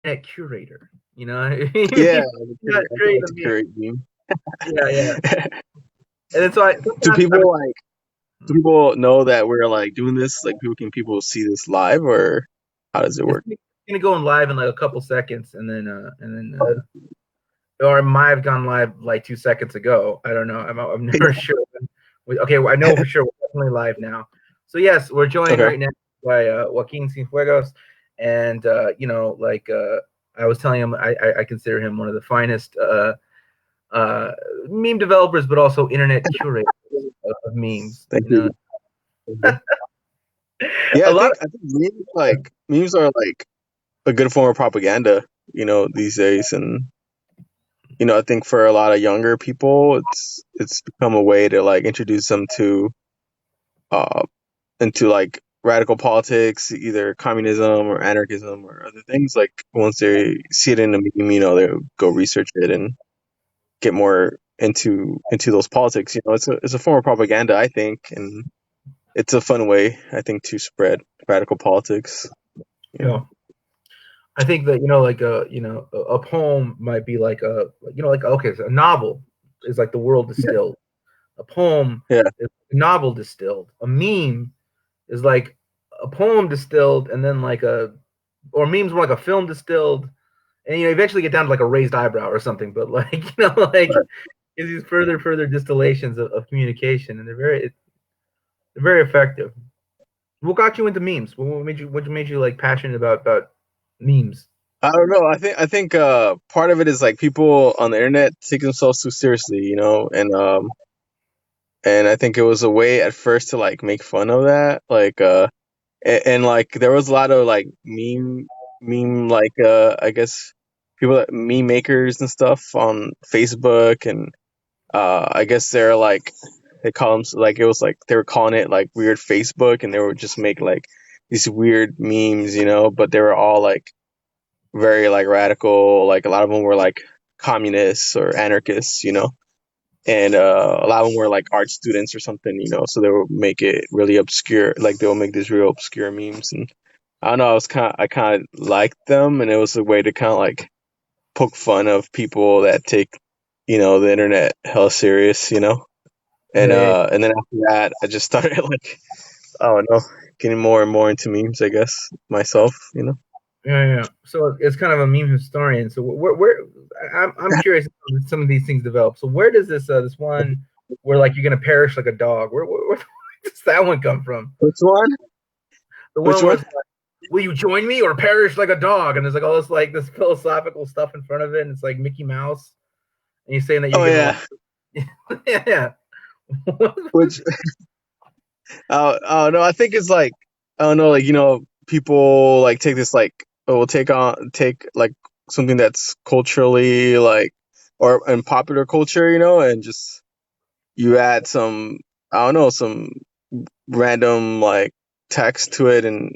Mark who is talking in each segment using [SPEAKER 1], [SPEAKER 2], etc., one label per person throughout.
[SPEAKER 1] internet curator. You know,
[SPEAKER 2] Yeah,
[SPEAKER 1] people not
[SPEAKER 2] I
[SPEAKER 1] create
[SPEAKER 2] like
[SPEAKER 1] a
[SPEAKER 2] to
[SPEAKER 1] meme.
[SPEAKER 2] curate meme.
[SPEAKER 1] Yeah, yeah. And then so
[SPEAKER 2] Do
[SPEAKER 1] sometimes I
[SPEAKER 2] people like do people know that we're like doing this? Like people see this live, or how does it
[SPEAKER 1] it's
[SPEAKER 2] work?
[SPEAKER 1] gonna go in live in like a couple seconds, and then or it might have gone live like 2 seconds ago. I don't know. I'm never sure. Okay, well, I know for sure we're definitely live now. So yes, we're joined
[SPEAKER 2] Okay.
[SPEAKER 1] right now by Joaquin Cinfuegos, and I was telling him, I consider him one of the finest uh, meme developers, but also internet curators of memes.
[SPEAKER 2] Thank
[SPEAKER 1] You know,
[SPEAKER 2] you. Mhm. Yeah,
[SPEAKER 1] a lot of
[SPEAKER 2] I think memes are like a good form of propaganda, these days. And I think for a lot of younger people, it's become a way to like introduce them to uh into like radical politics, either communism or anarchism or other things. Like once they see it in a meme, they'll go research it and get more into those politics. It's a form of propaganda, I think, and it's a fun way, I think, to spread radical politics.
[SPEAKER 1] you know, I think that a poem might be like like okay, so a novel is like the world
[SPEAKER 2] Yeah.
[SPEAKER 1] distilled. A poem
[SPEAKER 2] Yeah.
[SPEAKER 1] is a novel distilled. A meme is like a poem distilled, and then or memes were like a film distilled, and eventually get down to like a raised eyebrow or something. But like like
[SPEAKER 2] Right.
[SPEAKER 1] it's these further distillations of communication, and they're very effective. What got you into memes? What made you like passionate about memes?
[SPEAKER 2] I don't know. I think part of it is like people on the internet take themselves too seriously, and I think it was a way at first to like make fun of that, like and like there was a lot of like meme like I guess people meme makers and stuff on Facebook, and I guess they're like they call them like it was like they were calling it like weird Facebook, and they would just make like these weird memes, but they were all like very like radical. Like a lot of them were like communists or anarchists, and a lot of them were like art students or something, so they would make it really obscure. Like they'll make these real obscure memes, and I don't know. I kind of liked them, and it was a way to kind of like poke fun of people that take the internet hella serious,
[SPEAKER 1] Yeah, yeah,
[SPEAKER 2] and then after that, I just started like I don't know, getting more and more into memes, I guess myself,
[SPEAKER 1] yeah. So it's kind of a meme historian. So where I'm curious how some of these things develop. So where does this one where like you're gonna perish like a dog? Where does that one come from?
[SPEAKER 2] Which one?
[SPEAKER 1] The
[SPEAKER 2] Which
[SPEAKER 1] one where
[SPEAKER 2] one?
[SPEAKER 1] it's like, will you join me or perish like a dog? And there's like all this like this philosophical stuff in front of it, and it's like Mickey Mouse, and you're saying that you're
[SPEAKER 2] Oh
[SPEAKER 1] gonna like
[SPEAKER 2] yeah.
[SPEAKER 1] yeah.
[SPEAKER 2] Which oh no, I think it's like I don't know, like people like take this like will take like something that's culturally like or in popular culture, and just you add some I don't know some random like text to it, and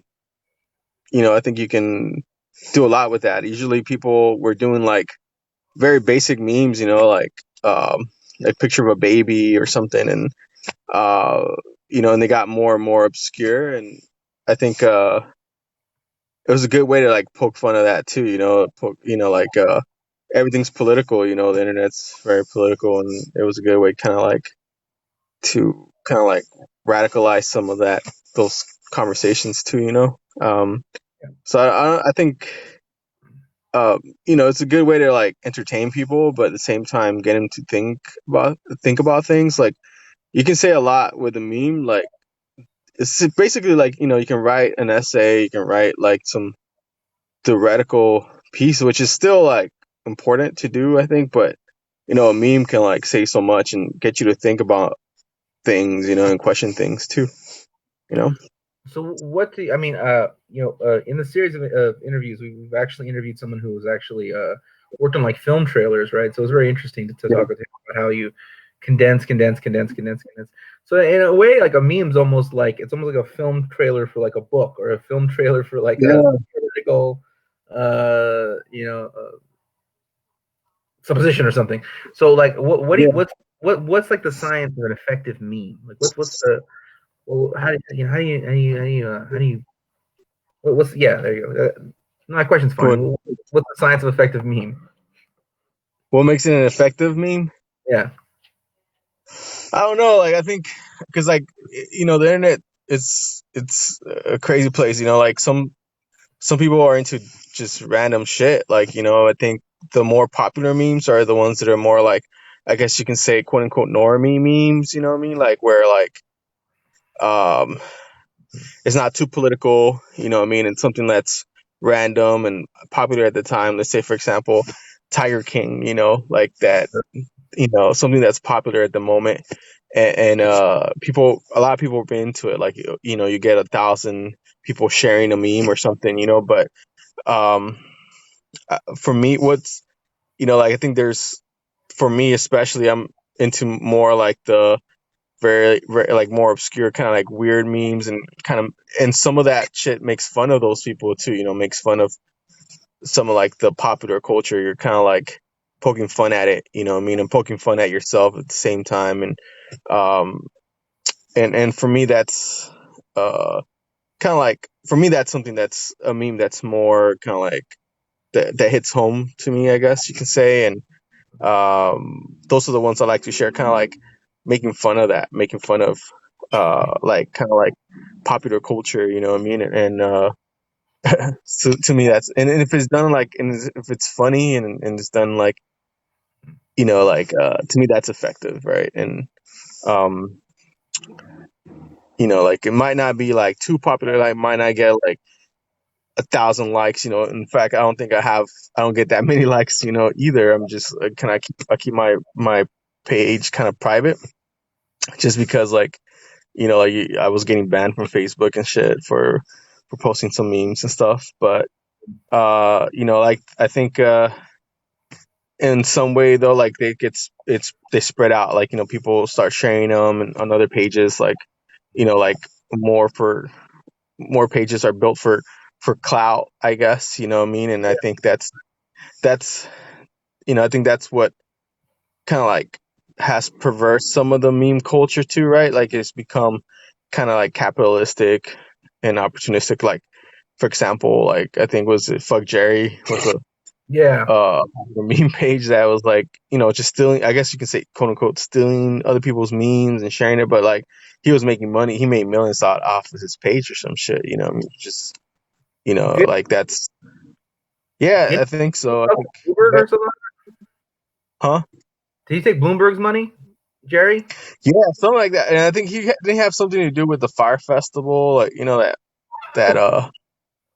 [SPEAKER 2] I think you can do a lot with that. Usually people were doing like very basic memes, like picture of a baby or something, and uh, and they got more and more obscure, and I think it was a good way to like poke fun of that too, like everything's political, the internet's very political, and it was a good way kind of like to kind of like radicalize some of those conversations too, so I think it's a good way to like entertain people, but at the same time get them to think about things. Like you can say a lot with a meme. Like it's basically like you can write an essay, you can write like some theoretical piece, which is still like important to do, I think. But a meme can like say so much and get you to think about things, and question things too. You know.
[SPEAKER 1] So what do you, I mean? In the series of interviews, we've actually interviewed someone who was actually worked on like film trailers, right? So it was very interesting to
[SPEAKER 2] Yeah.
[SPEAKER 1] talk with him about how you condense. So in a way, like a meme's almost like it's almost like a film trailer for like a book or a film trailer for like a
[SPEAKER 2] Yeah.
[SPEAKER 1] political, uh, you know, uh, supposition or something. So like, what do you,
[SPEAKER 2] Yeah.
[SPEAKER 1] what's like the science of an effective meme? Like, what's the well, how do you, how do you, how do you, how do you, what's yeah? There you go. My question's
[SPEAKER 2] What
[SPEAKER 1] fine. What's the science of effective meme?
[SPEAKER 2] what makes it an effective meme?
[SPEAKER 1] Yeah.
[SPEAKER 2] I don't know. Like I think because like the internet it's a crazy place. Like some people are into just random shit. Like I think the more popular memes are the ones that are more like I guess you can say quote unquote normie memes. You know what I mean? Like where like um it's not too political. You know what I mean? And something that's random and popular at the time. Let's say for example, Tiger King. Like that. Something that's popular at the moment and a lot of people have been into it. Like you get 1,000 people sharing a meme or something. But um for me, what's like I think there's for me especially, I'm into more like the very, very like more obscure kind of like weird memes and kind of, and some of that shit makes fun of those people too. Makes fun of some of like the popular culture. You're kind of like poking fun at it, what I mean, and poking fun at yourself at the same time. Um and for me that's kind of like, for me that's something that's a meme that's more kind of like that hits home to me, I guess you can say. And those are the ones I like to share, kind of like making fun of that, making fun of like kind of like popular culture, you know what I mean? And so to me that's, and if it's done like, and if it's funny and it's done like, like to me that's effective, right? And um like it might not be like too popular, like might not get like 1,000 likes. In fact, I don't get that many likes, either. I'm just I keep my page kind of private, just because like I was getting banned from Facebook and shit for posting some memes and stuff. But like I think in some way though, like they spread out, like people start sharing them and on other pages, like like more for more pages are built for clout, I guess, what I mean. And I think that's I think that's what kind of like has perverse some of the meme culture too, right? Like it's become kind of like capitalistic and opportunistic. Like for example, like I think was it Fuck Jerry was
[SPEAKER 1] Yeah.
[SPEAKER 2] a meme page that was like just stealing, I guess you can say quote unquote stealing other people's memes and sharing it, but like he was making money, he made millions off of his page or some shit, I mean, just
[SPEAKER 1] Did,
[SPEAKER 2] like that's, yeah,
[SPEAKER 1] did
[SPEAKER 2] I think so. I
[SPEAKER 1] he
[SPEAKER 2] think
[SPEAKER 1] Bloomberg
[SPEAKER 2] that,
[SPEAKER 1] or something?
[SPEAKER 2] huh?
[SPEAKER 1] Did he take Bloomberg's money, Jerry?
[SPEAKER 2] Yeah, something like that. And I think didn't have something to do with the Fire Festival, like that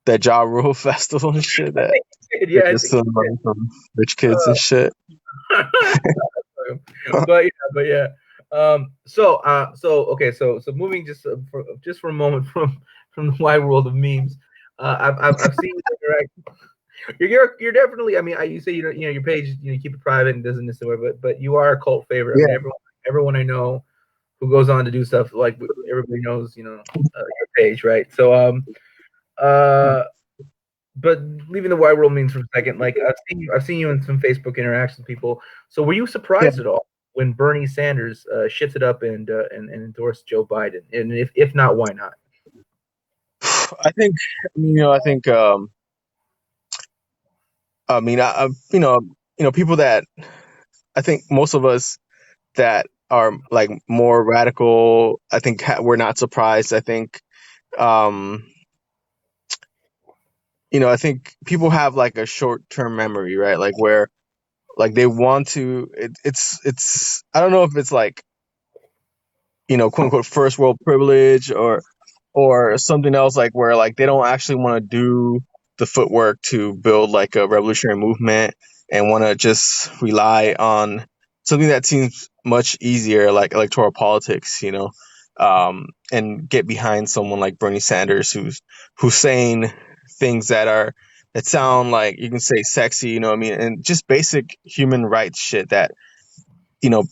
[SPEAKER 2] that Ja Rule festival and shit,
[SPEAKER 1] I
[SPEAKER 2] that
[SPEAKER 1] think he did.
[SPEAKER 2] they're
[SPEAKER 1] Yeah, I
[SPEAKER 2] just
[SPEAKER 1] think
[SPEAKER 2] stealing money from rich kids and shit.
[SPEAKER 1] but yeah. So okay. So moving just for a moment from the wide world of memes. I've seen you interact. You're definitely. I mean, you say you don't, your page, you keep it private and doesn't necessarily, but you are a cult favorite. I mean,
[SPEAKER 2] Yeah,
[SPEAKER 1] everyone I know who goes on to do stuff like everybody knows, your page, right? So uh, but leaving the wide world memes for a second, like I've seen you in some Facebook interactions with people. So were you
[SPEAKER 2] yeah.
[SPEAKER 1] surprised at all when Bernie Sanders shifted up and endorsed Joe Biden? And if not, why not?
[SPEAKER 2] I think, I think, I mean, people that I think most of us that are like more radical, I think we're not surprised. I think, um, I think people have like a short term memory, right? Like where like they want to, it's, I don't know if it's like, quote unquote first world privilege or something else, like where like they don't actually want to do the footwork to build like a revolutionary movement and want to just rely on something that seems much easier, like electoral politics, and get behind someone like Bernie Sanders, who's saying things that sound like, you can say, sexy, what I mean, and just basic human rights shit that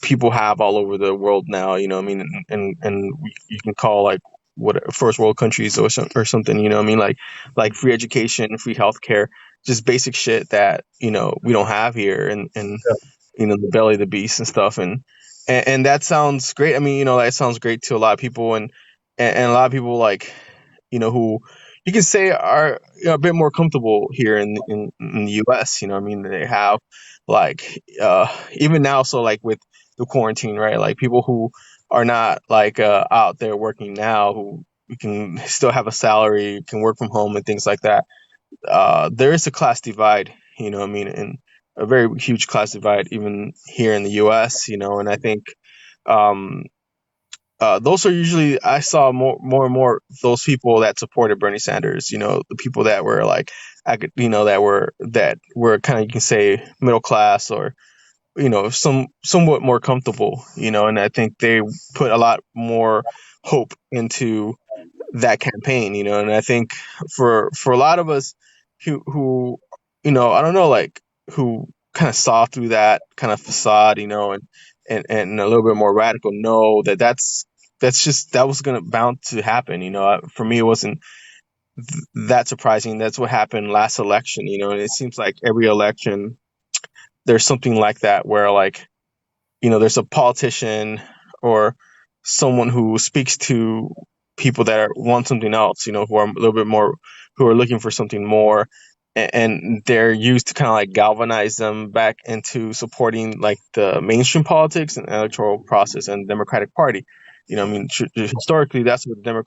[SPEAKER 2] people have all over the world now, what I mean, you can call like what first world countries or something, what I mean, like free education, free healthcare, just basic shit that we don't have here, and the belly of the beast and stuff. And that sounds great. I mean, that sounds great to a lot of people, and a lot of people like who you can say are a bit more comfortable here in the U.S. I mean, they have like even now, so like with the quarantine, right? Like people who are not like out there working now, who can still have a salary, can work from home and things like that. There is a class divide, I mean, and a very huge class divide even here in the U.S. And I think um, those are usually I saw more and more those people that supported Bernie Sanders. The people that were like, that were kind of, you can say, middle class, or somewhat more comfortable. And I think they put a lot more hope into that campaign. And I think for a lot of us who I don't know, like, who kind of saw through that kind of facade, and a little bit more radical, know that that was gonna bound to happen. For me, it wasn't that surprising. That's what happened last election. And it seems like every election there's something like that, where, like, there's a politician or someone who speaks to people that want something else, who are a little bit more, who are looking for something more, and they're used to kind of like galvanize them back into supporting like the mainstream politics and electoral process and Democratic Party. I mean, historically, that's what the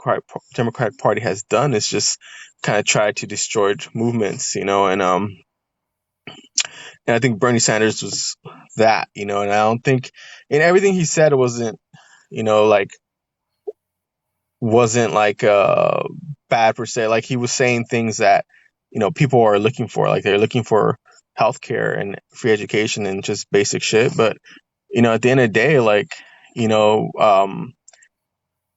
[SPEAKER 2] Democratic Party has done, is just kind of try to destroy movements, and I think Bernie Sanders was that, and I don't think in everything he said wasn't, like, bad per se. Like, he was saying things that, people are looking for. Like, they're looking for healthcare and free education and just basic shit. But, at the end of the day, like, you know, um,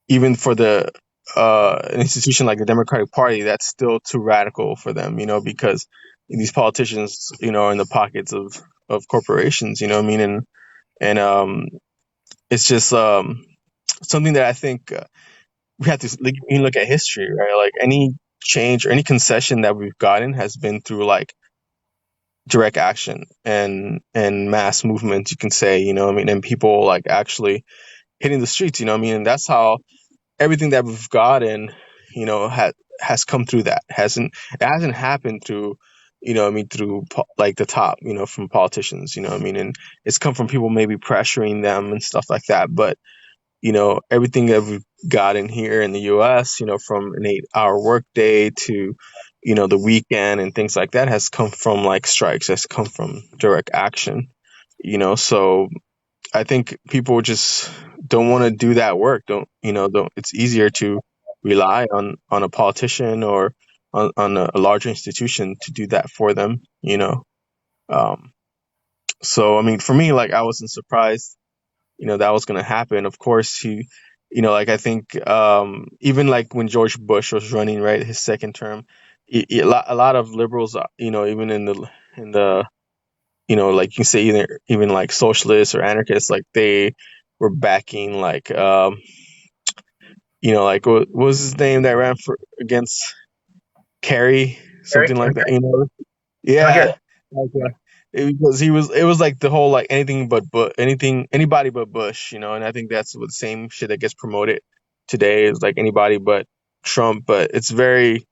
[SPEAKER 2] even for the an institution like the Democratic Party, that's still too radical for them, because these politicians, are in the pockets of corporations, what I mean? And it's just something that I think we have to look at history, right? Like, any change or any concession that we've gotten has been through, like, direct action and mass movements, you can say, what I mean, and people, like, actually hitting the streets, what I mean, and that's how everything that we've gotten, has come through that. It hasn't happened through, what I mean, through like the top, from politicians, what I mean, and it's come from people maybe pressuring them and stuff like that. But everything that we've gotten here in the U.S., from an 8-hour workday to, the weekend and things like that, has come from, like, strikes, has come from direct action. So I think people just don't want to do that work. Don't. It's easier to rely on a politician or on a larger institution to do that for them. Um, so I mean, for me, like, I wasn't surprised, that was going to happen. Of course, like, I think even like when George Bush was running, right, his second term, a lot of liberals, even in the like, you can say, even like socialists or anarchists, like, they were backing, like, like, what was his name that ran for against Kerry,
[SPEAKER 1] Eric,
[SPEAKER 2] something like that, yeah,
[SPEAKER 1] okay.
[SPEAKER 2] like, because it was like the whole, like, anybody but Bush, and I think that's what the same shit that gets promoted today is, like, anybody but Trump. But it's very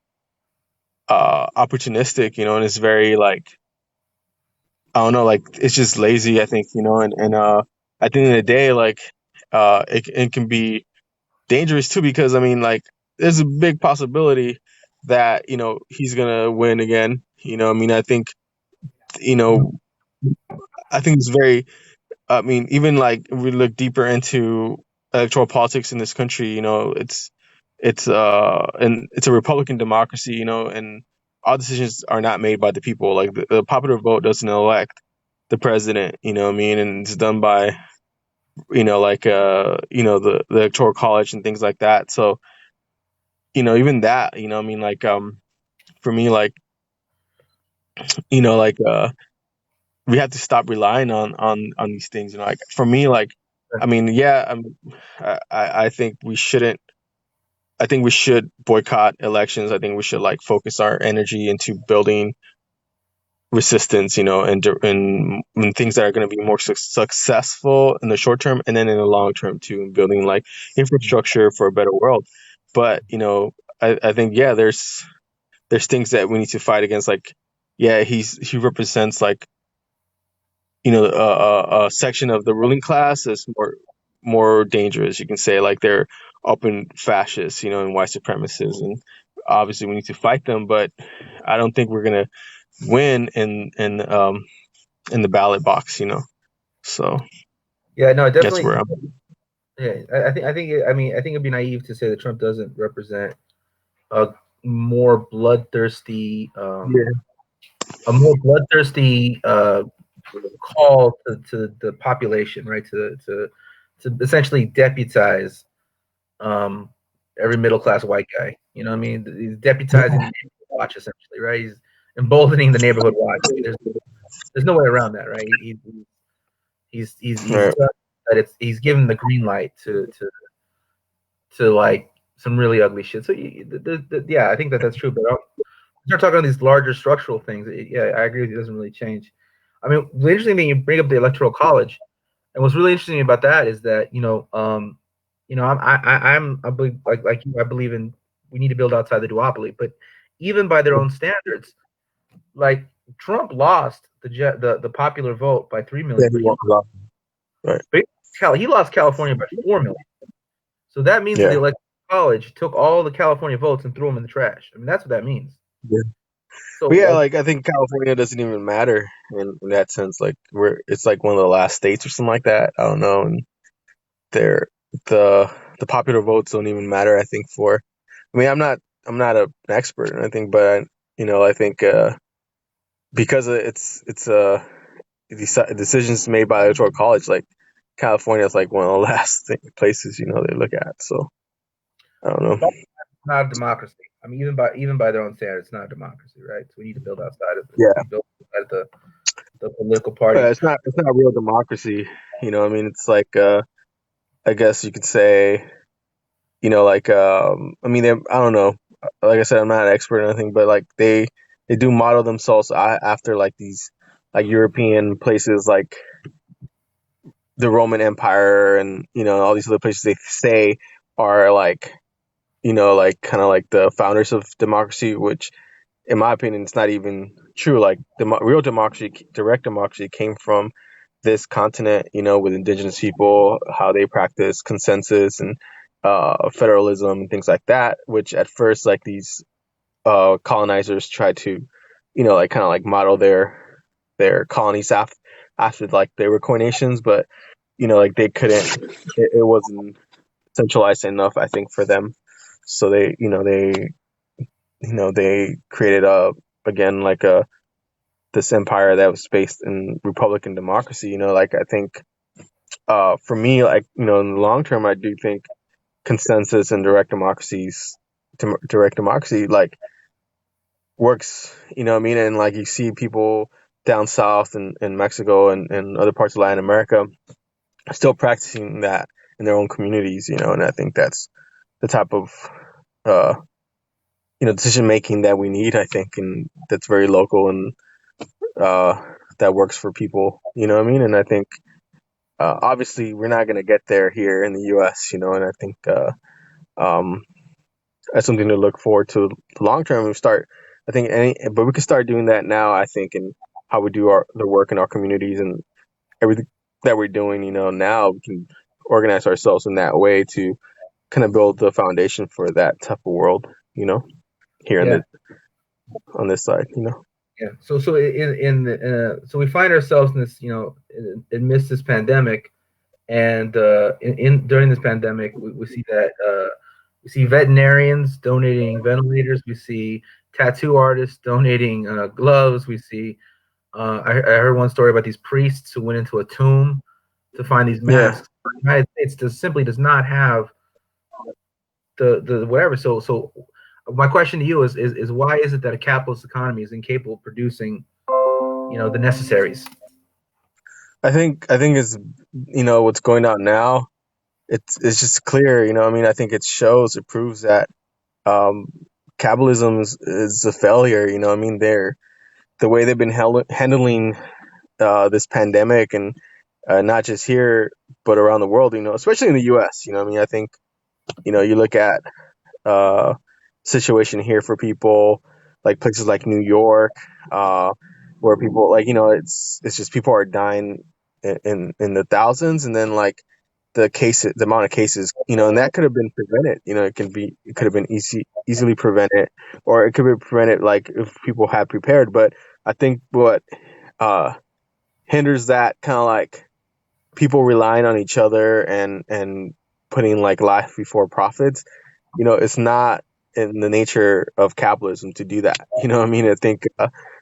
[SPEAKER 2] opportunistic, and it's very, like, I don't know, like, it's just lazy, I think, and at the end of the day, like, it can be dangerous too, because I mean, like, there's a big possibility that, he's gonna win again. I mean, you know I think it's very, I mean, even, like, if we look deeper into electoral politics in this country, and it's a Republican democracy, and all decisions are not made by the people. Like, the popular vote doesn't elect the president, what I mean, and it's done by, like, the electoral college and things like that. So, even that, I mean, like, for me, like, like, we have to stop relying on these things. Like, for me, like, I mean, yeah, I think we shouldn't. I think we should boycott elections. I think we should, like, focus our energy into building resistance, and things that are going to be more successful in the short term, and then in the long term too, and building, like, infrastructure for a better world. But I think, yeah, there's there's things that we need to fight against. Like, yeah, he represents like a section of the ruling class that's more dangerous. You can say like they're open fascists, and white supremacists, and obviously we need to fight them. But I don't think we're gonna win in the ballot box. So
[SPEAKER 1] Yeah, no,
[SPEAKER 2] that's
[SPEAKER 1] definitely.
[SPEAKER 2] where I'm.
[SPEAKER 1] Yeah, I think it'd be naive to say that Trump doesn't represent a more bloodthirsty,
[SPEAKER 2] Yeah,
[SPEAKER 1] a more bloodthirsty call to the population, right? To essentially deputize um, every middle class white guy. You know what I mean? He's deputizing the neighborhood watch essentially, right? He's emboldening the neighborhood watch. I mean, there's no way around that, right? He's
[SPEAKER 2] right.
[SPEAKER 1] that he's given the green light to like some really ugly shit. So yeah, I think that's true. But start talking about these larger structural things. Yeah, I agree with you. It doesn't really change. I mean, the interesting thing, you bring up the electoral college, and what's really interesting about that is that I believe like you, I believe in we need to build outside the duopoly, but even by their own standards, like Trump lost the popular vote by 3 million,
[SPEAKER 2] Yeah,
[SPEAKER 1] but
[SPEAKER 2] he walks off. Right.
[SPEAKER 1] he lost California by 4 million. So that means that the
[SPEAKER 2] Yeah.
[SPEAKER 1] electoral college took all the California votes and threw them in the trash. I mean, that's what that means.
[SPEAKER 2] Yeah.
[SPEAKER 1] So
[SPEAKER 2] But yeah, like I think California doesn't even matter in that sense. Like it's like one of the last states or something like that. I don't know. And they're the popular votes don't even matter. I think for. I mean, I'm not an expert or anything, but I think because it's decisions made by the electoral college, like California is like one of the last places they look at. So I don't know.
[SPEAKER 1] not a democracy. I mean, even by their own standards, it's not a democracy, right? So we need to build outside of it.
[SPEAKER 2] Yeah,
[SPEAKER 1] We build outside of the political parties.
[SPEAKER 2] it's not real democracy. I mean, it's like I guess you could say like I mean I don't know. Like I said, I'm not an expert or anything, but like they do model themselves after like these like European places like the Roman Empire and all these other places they say are like like kind of like the founders of democracy, which in my opinion it's not even true. Like the real democracy, direct democracy, came from this continent, with indigenous people, how they practice consensus and federalism and things like that, which at first like these colonizers tried to like kind of like model their colonies after like they were coinations, but like they couldn't. It wasn't centralized enough, I think, for them. So they created again like this empire that was based in republican democracy. Like I think for me, like in the long term, I do think consensus and direct democracy like works. What I mean, and like you see people down south in Mexico and other parts of Latin America still practicing that in their own communities. And I think that's the type of uh, decision making that we need. I think, and that's very local and uh, that works for people. What I mean, and I think obviously we're not going to get there here in the U.S. And I think um, that's something to look forward to the long term. We start, I think, but we can start doing that now. I think, and how we do the work in our communities and everything that we're doing. Now we can organize ourselves in that way to kind of build the foundation for that type of world. Here
[SPEAKER 1] Yeah,
[SPEAKER 2] on this side.
[SPEAKER 1] yeah. So so we find ourselves in this, amidst this pandemic, and in during this pandemic, we see that we see veterinarians donating ventilators. We see tattoo artists donating gloves. We see I heard one story about these priests who went into a tomb to find these
[SPEAKER 2] Yeah.
[SPEAKER 1] masks. The United States simply does not have the whatever. So my question to you is why is it that a capitalist economy is incapable of producing the necessaries?
[SPEAKER 2] I think it's what's going on now. It's just clear. I mean, I think it proves that um, capitalism is a failure. I mean, the way they've been handling this pandemic and not just here but around the world. Especially in the U.S. I mean, I think you look at situation here for people like places like New York, where people like it's just people are dying in the thousands, and then like the amount of cases, and that could have been prevented. It could have been easily prevented, or it could be prevented like if people had prepared. But I think what uh, hinders that kind of like people relying on each other and putting like life before profits, it's not in the nature of capitalism to do that. I mean, I think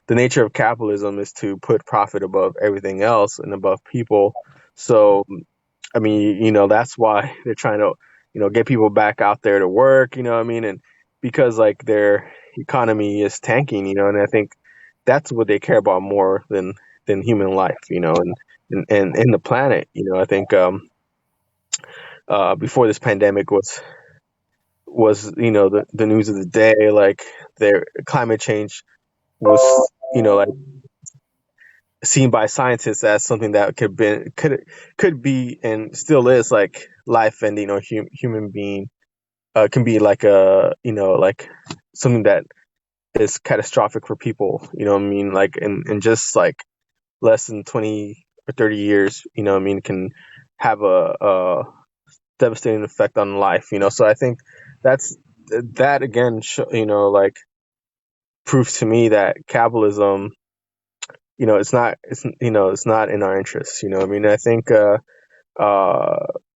[SPEAKER 2] the nature of capitalism is to put profit above everything else and above people. So I mean, that's why they're trying to, get people back out there to work, what I mean? And because like their economy is tanking, and I think that's what they care about more than human life, and the planet. I think before this pandemic was the news of the day, like their climate change was, like seen by scientists as something that could be and still is like life ending, or human being can be like a like something that is catastrophic for people, what I mean, like in just like less than 20 or 30 years, what I mean, can have a devastating effect on life, so I think that's that again like proves to me that capitalism, it's not in our interests, I mean, I think uh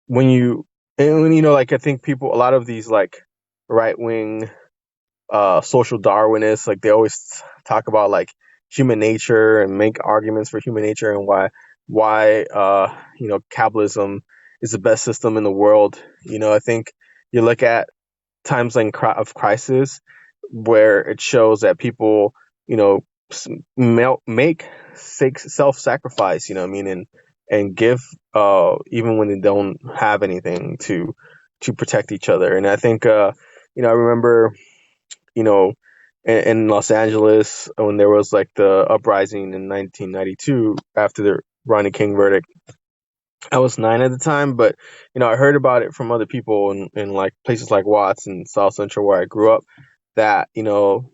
[SPEAKER 2] when you and when like I think people, a lot of these like right wing social Darwinists, like they always talk about like human nature and make arguments for human nature, and why capitalism is the best system in the world. I think you look at times like of crisis where it shows that people, you know, make self-sacrifice, what I mean, and give even when they don't have anything to protect each other. And I think I remember, you know, in Los Angeles when there was like the uprising in 1992 after the Rodney King verdict. I was 9 at the time, but I heard about it from other people in like places like Watts and South Central where I grew up. That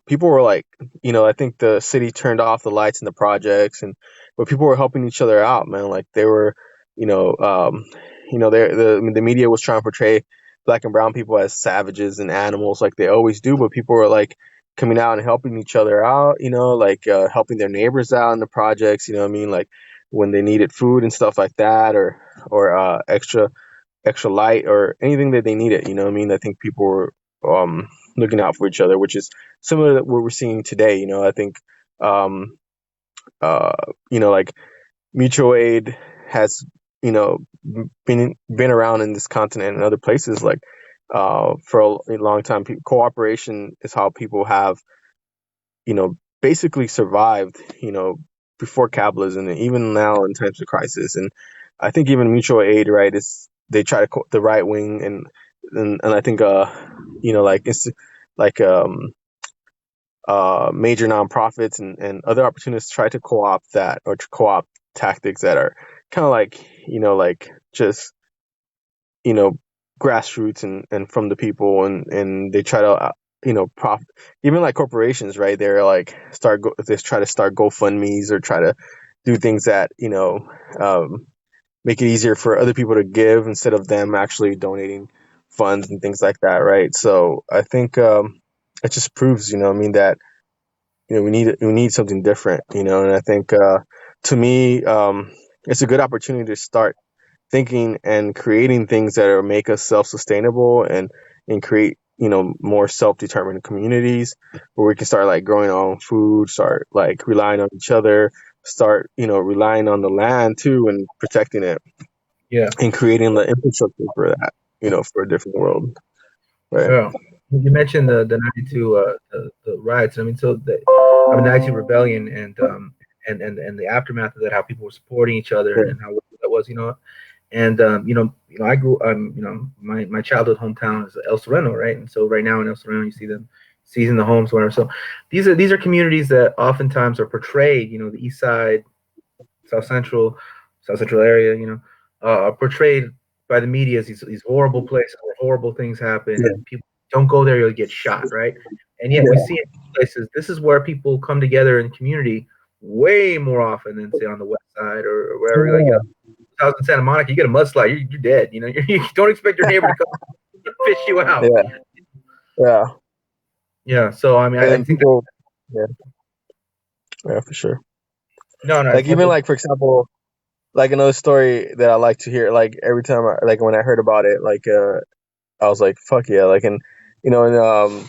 [SPEAKER 2] people were like, I think the city turned off the lights in the projects, but people were helping each other out, man. Like they were, you know, um, the media was trying to portray black and brown people as savages and animals, like they always do. But people were like coming out and helping each other out, like helping their neighbors out in the projects. What I mean, like when they needed food and stuff like that, or extra light or anything that they needed. What I mean, I think people were looking out for each other, which is similar to what we're seeing today. I think um, like mutual aid has been around in this continent and other places like for a long time. Cooperation is how people have basically survived, before capitalism and even now in times of crisis. And I think even mutual aid, right, is they try to the right wing and I think like it's like major nonprofits and other opportunists try to co-opt that, or to co-opt tactics that are kind of like like just you know grassroots and from the people, and they try to profit. Even like corporations, right, they're like they try to start GoFundMe's or try to do things that make it easier for other people to give instead of them actually donating funds and things like that, right? So I think it just proves, I mean, that we need something different, and I think to me it's a good opportunity to start thinking and creating things that are make us self-sustainable and create more self-determined communities where we can start like growing our own food, start like relying on each other, start relying on the land too and protecting it,
[SPEAKER 1] Yeah.
[SPEAKER 2] and creating the infrastructure for that, for a different world, right?
[SPEAKER 1] Yeah. You mentioned the 92 the riots. I mean, so the 92 rebellion and the aftermath of that, how people were supporting each other,
[SPEAKER 2] Yeah,
[SPEAKER 1] and how that was, and I grew my childhood hometown is El Sereno, right? And so right now in El Sereno you see them seizing the homes, whatever. So these are communities that oftentimes are portrayed, the East Side, South Central, South Central area, are portrayed by the media as these horrible places where horrible things happen,
[SPEAKER 2] yeah,
[SPEAKER 1] and people don't go there, you'll get shot, right? And yet we see in places this is where people come together in community way more often than say on the west side or wherever. Like
[SPEAKER 2] Yeah,
[SPEAKER 1] I was in Santa Monica, you get a mudslide, you're dead. You know, you don't expect your neighbor to come fish you out.
[SPEAKER 2] yeah, yeah.
[SPEAKER 1] Yeah. So I mean,
[SPEAKER 2] And
[SPEAKER 1] I
[SPEAKER 2] then
[SPEAKER 1] think that
[SPEAKER 2] people, yeah, yeah, for sure.
[SPEAKER 1] no,
[SPEAKER 2] Like
[SPEAKER 1] I
[SPEAKER 2] even
[SPEAKER 1] feel
[SPEAKER 2] like for example, like another story that I like to hear, like every time, like when I heard about it, like I was like, fuck yeah, like in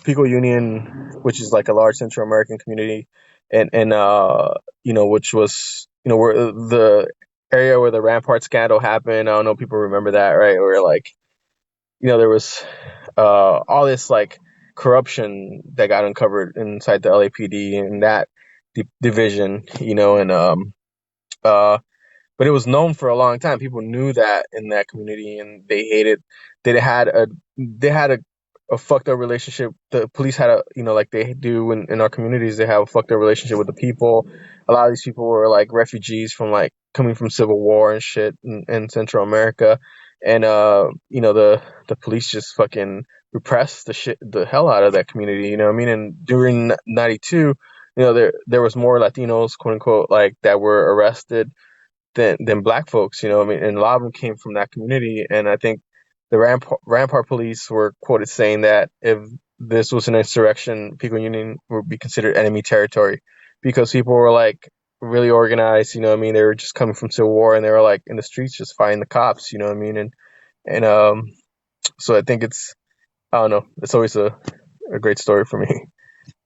[SPEAKER 2] Pico Union, which is like a large Central American community, and which was where the area where the Rampart scandal happened. I don't know if people remember that, right? Where like there was all this like corruption that got uncovered inside the LAPD and that division, and uh but it was known for a long time. People knew that in that community, and they hated. They had a fucked up relationship. The police had like they do in our communities. They have a fucked up relationship with the people. A lot of these people were like refugees from like coming from civil war and shit in Central America, and the police just fucking repressed the hell out of that community. You know what I mean? And during '92, there was more Latinos, quote unquote, like that were arrested than black folks, I mean, and a lot of them came from that community. And I think the Rampart police were quoted saying that if this was an insurrection, Pico Union would be considered enemy territory because people were like really organized, I mean, they were just coming from civil war and they were like in the streets just fighting the cops, I mean, and so I think I don't know, it's always a great story for me,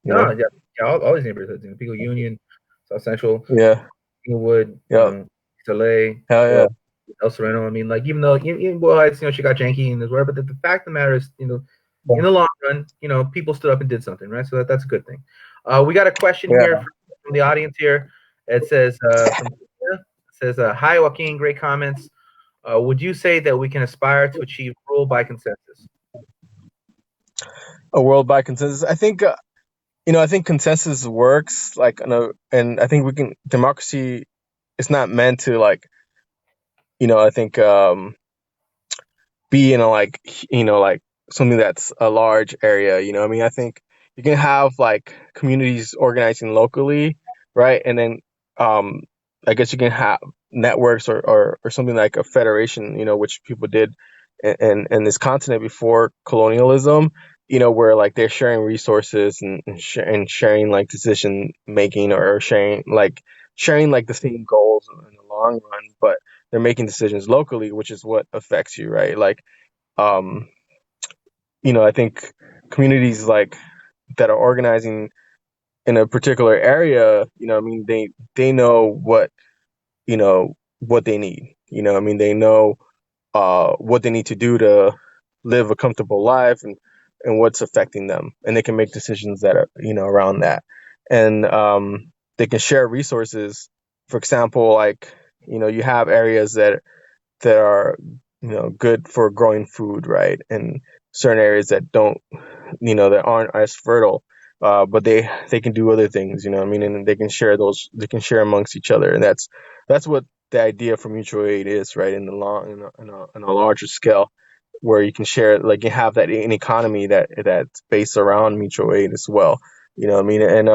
[SPEAKER 2] you
[SPEAKER 1] no,
[SPEAKER 2] know.
[SPEAKER 1] yeah, yeah, all these neighborhoods, Pico Union, South Central,
[SPEAKER 2] Yeah,
[SPEAKER 1] Inglewood,
[SPEAKER 2] yeah,
[SPEAKER 1] LA,
[SPEAKER 2] hell yeah,
[SPEAKER 1] well, El Sereno. I mean, like even though in Boyle Heights, she got janky and this whatever, but the fact of the matter is, in the long run, people stood up and did something, right? So that's a good thing. We got a question
[SPEAKER 2] yeah.
[SPEAKER 1] here from the audience here. It says it says, "Hi Joaquin, great comments. Would you say that we can aspire to achieve rule by consensus?"
[SPEAKER 2] A world by consensus. I think consensus works like and I think we can democracy is not meant to like I think be in a like like something that's a large area, I mean, I think you can have like communities organizing locally, right? And then um I guess you can have networks or something like a federation, which people did in this continent before colonialism, where like they're sharing resources and sharing like decision making or sharing like the same goals in the long run, but they're making decisions locally, which is what affects you, right? Like, um, I think communities like that are organizing in a particular area, I mean, they know what they need. I mean, they know what they need to do to live a comfortable life and what's affecting them, and they can make decisions that are around that, and they can share resources. For example, like you have areas that are good for growing food, right? And certain areas that don't, that aren't as fertile, but they can do other things, I mean, and they can share amongst each other, and that's what the idea for mutual aid is, right? In the long in a larger scale, where you can share, like you have that an economy that's based around mutual aid as well, what I mean, and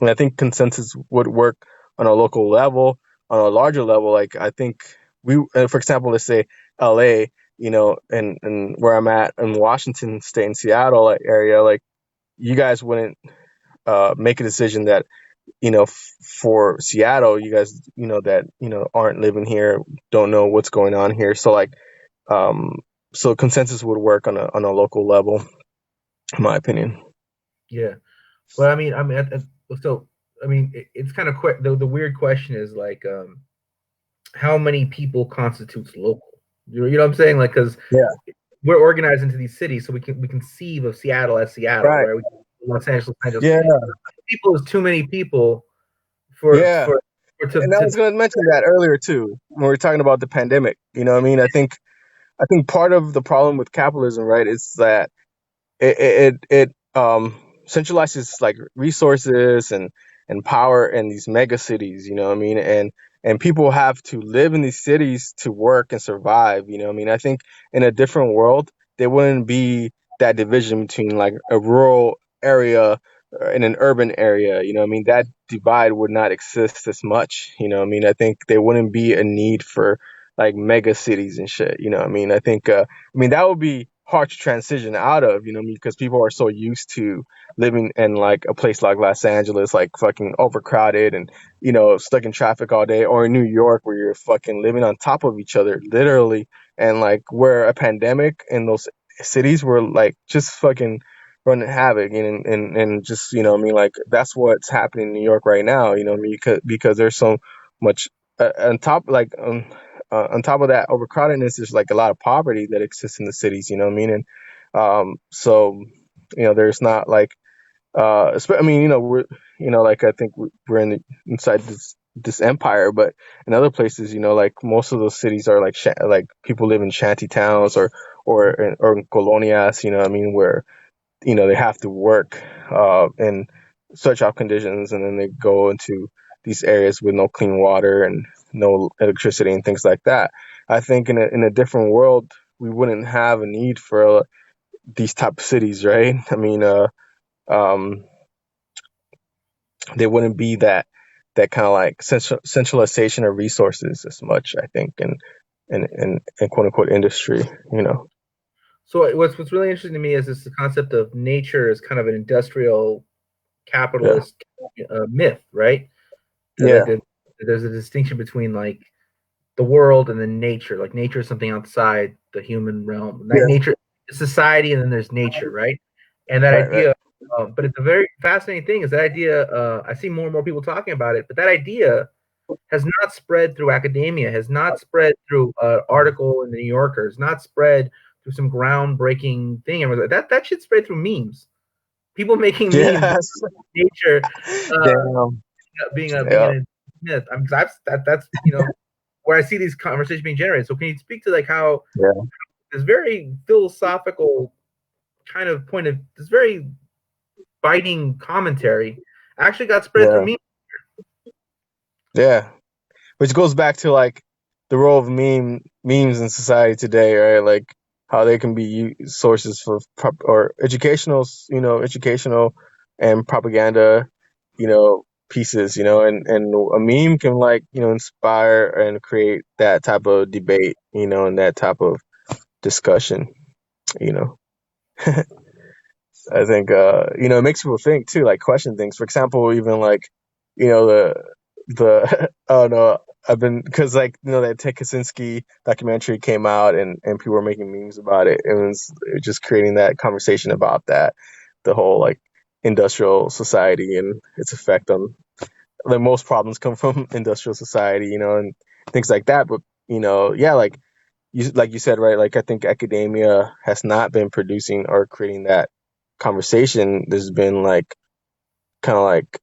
[SPEAKER 2] I think consensus would work on a local level. On a larger level, like I think for example, let's say LA, and where I'm at in Washington State and Seattle area, like you guys wouldn't make a decision that for Seattle, you guys that aren't living here don't know what's going on here. So like, um, so consensus would work on a local level, in my opinion.
[SPEAKER 1] Yeah. Well, so I mean, it's kind of quick. The weird question is like, how many people constitutes local? You know what I'm saying? Like, because
[SPEAKER 2] Yeah.
[SPEAKER 1] we're organized into these cities, so we can conceive of Seattle as Seattle,
[SPEAKER 2] Right.
[SPEAKER 1] right? Los Angeles, Los Angeles.
[SPEAKER 2] Yeah.
[SPEAKER 1] People is too many people for
[SPEAKER 2] Yeah.
[SPEAKER 1] for, for
[SPEAKER 2] And I
[SPEAKER 1] to
[SPEAKER 2] was going to mention that earlier too, when we were talking about the pandemic. You know what I mean? I think part of the problem with capitalism, right, is that it centralizes like resources and power in these mega cities. You know what I mean? And people have to live in these cities to work and survive. You know what I mean? I think in a different world there wouldn't be that division between like a rural area in an urban area, you know what I mean, that divide would not exist as much. You know what I mean? I think there wouldn't be a need for like mega cities and shit. You know what I mean? I mean, that would be hard to transition out of, you know what I mean? Because people are so used to living in like a place like Los Angeles, like fucking overcrowded and, you know, stuck in traffic all day, or in New York where you're fucking living on top of each other, literally. And like where a pandemic in those cities were like just fucking running havoc and just, you know what I mean, like that's what's happening in New York right now, you know what I mean, because there's so much on top, like on top of that overcrowdedness, there's like a lot of poverty that exists in the cities, you know what I mean. And so, you know, there's not like I mean, you know, we're, you know, like I think we're inside this empire, but in other places, you know, like most of those cities are like like people live in shanty towns or in colonias, you know what I mean, where, you know, they have to work in such off conditions, and then they go into these areas with no clean water and no electricity and things like that. I think in a different world, we wouldn't have a need for these type of cities, right? I mean, um, there wouldn't be that kind of like centralization of resources as much, I think, in quote unquote industry, you know.
[SPEAKER 1] So what's really interesting to me is this concept of nature as kind of an industrial
[SPEAKER 2] Yeah,
[SPEAKER 1] capitalist myth, right? Like
[SPEAKER 2] yeah,
[SPEAKER 1] there's a distinction between like the world and then nature. Like nature is something outside the human realm. Like
[SPEAKER 2] yeah,
[SPEAKER 1] nature, society, and then there's nature, right? And that
[SPEAKER 2] right, right.
[SPEAKER 1] idea, but it's a very fascinating thing. Is that idea? I see more and more people talking about it, but that idea has not spread through academia, has not spread through an article in the New Yorker, has not spread through some groundbreaking thing. And that should spread through memes. People making memes about
[SPEAKER 2] Yes.
[SPEAKER 1] nature uh,
[SPEAKER 2] Damn.
[SPEAKER 1] being
[SPEAKER 2] Yeah,
[SPEAKER 1] a myth. I mean, that's where I see these conversations being generated. So can you speak to like how
[SPEAKER 2] yeah,
[SPEAKER 1] this very philosophical kind of point of this very biting commentary actually got spread through
[SPEAKER 2] yeah,
[SPEAKER 1] memes?
[SPEAKER 2] yeah. Which goes back to like the role of memes in society today, right? Like how they can be sources for or educational, you know, educational and propaganda, you know, pieces, you know, and a meme can like, you know, inspire and create that type of debate, you know, and that type of discussion, you know. I think you know, it makes people think too, like question things. For example, even like, you know, the oh no, I've been, because like, you know, that Ted Kaczynski documentary came out, and people were making memes about it. It was just creating that conversation about that, the whole like industrial society and its effect on, like, most problems come from industrial society, you know, and things like that. But, you know, yeah, like you said, right? Like I think academia has not been producing or creating that conversation. There's been like kind of like,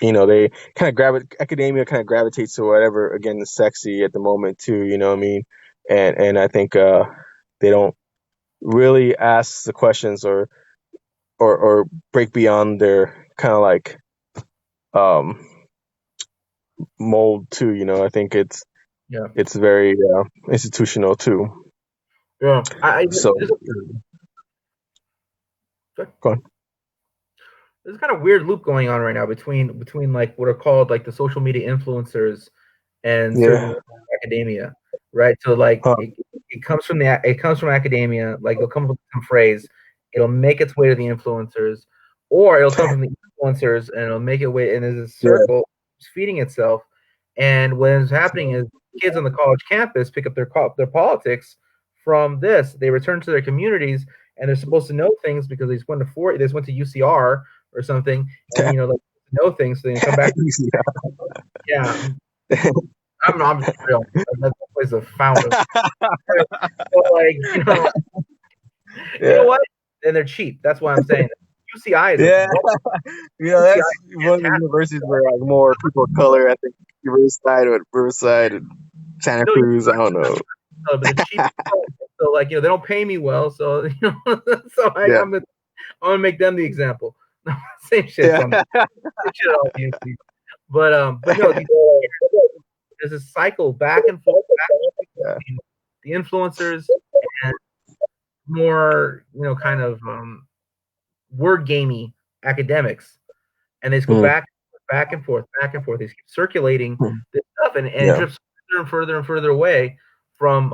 [SPEAKER 2] you know, they kind of academia kind of gravitates to whatever again is sexy at the moment too. You know what I mean? And I think they don't really ask the questions or break beyond their kind of like um mold too. You know, I think
[SPEAKER 1] Yeah,
[SPEAKER 2] it's very institutional too.
[SPEAKER 1] yeah.
[SPEAKER 2] So go on.
[SPEAKER 1] There's kind of weird loop going on right now between like what are called like the social media influencers and certain
[SPEAKER 2] Yeah.
[SPEAKER 1] academia, right? So like
[SPEAKER 2] Huh.
[SPEAKER 1] it comes from it comes from academia. Like they'll come up with some phrase, it'll make its way to the influencers, or it'll come from the influencers and it'll make it way, and there's a
[SPEAKER 2] Yeah.
[SPEAKER 1] circle feeding itself. And what is happening is kids on the college campus pick up their politics from this. They return to their communities and they're supposed to know things because they just went to UCR or something, and like know things. So they come back. Yeah, I'm real. That place a fountain. So like you know
[SPEAKER 2] Yeah.
[SPEAKER 1] what? And they're cheap. That's why I'm saying UCI is a
[SPEAKER 2] Yeah. You know,
[SPEAKER 1] UCI
[SPEAKER 2] that's
[SPEAKER 1] is
[SPEAKER 2] one of the
[SPEAKER 1] fantastic.
[SPEAKER 2] universities where like more people of color. I think Riverside and Santa
[SPEAKER 1] No,
[SPEAKER 2] Cruz. I don't know.
[SPEAKER 1] but they're cheap. So like they don't pay me well. So so
[SPEAKER 2] Yeah.
[SPEAKER 1] I'm gonna make them the example. Same shit.
[SPEAKER 2] Yeah.
[SPEAKER 1] Some shit all UC. But no, there's a cycle back and forth,
[SPEAKER 2] Yeah.
[SPEAKER 1] between the influencers and more kind of word gamey academics, and they just go
[SPEAKER 2] Mm,
[SPEAKER 1] back and forth, back and forth. They keep circulating
[SPEAKER 2] mm.
[SPEAKER 1] this stuff, and it
[SPEAKER 2] Yeah,
[SPEAKER 1] drifts further and further away from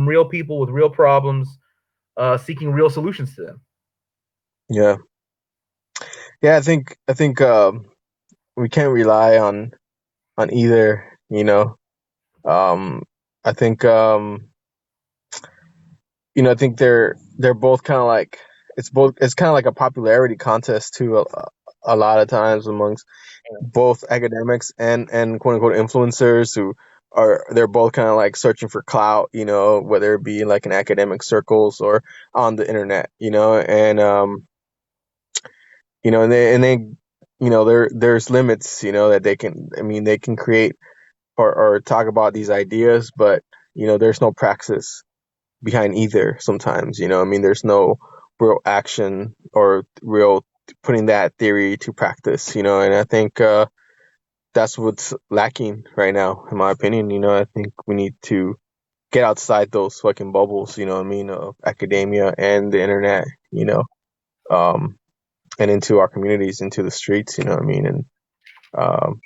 [SPEAKER 1] real people with real problems, seeking real solutions to them.
[SPEAKER 2] yeah, yeah. I think we can't rely on either. Um, I think I think they're both kind of like it's kind of like a popularity contest too. A lot of times amongst both academics and quote unquote influencers who are they're both kind of like searching for clout, whether it be like in academic circles or on the internet, and they there's limits, that they can I mean they can create or talk about these ideas, but there's no praxis behind either sometimes, I mean there's no real action or real putting that theory to practice, and I think that's what's lacking right now, in my opinion. I think we need to get outside those fucking bubbles, what I mean, of academia and the internet, um, and into our communities, into the streets, what I mean, and um,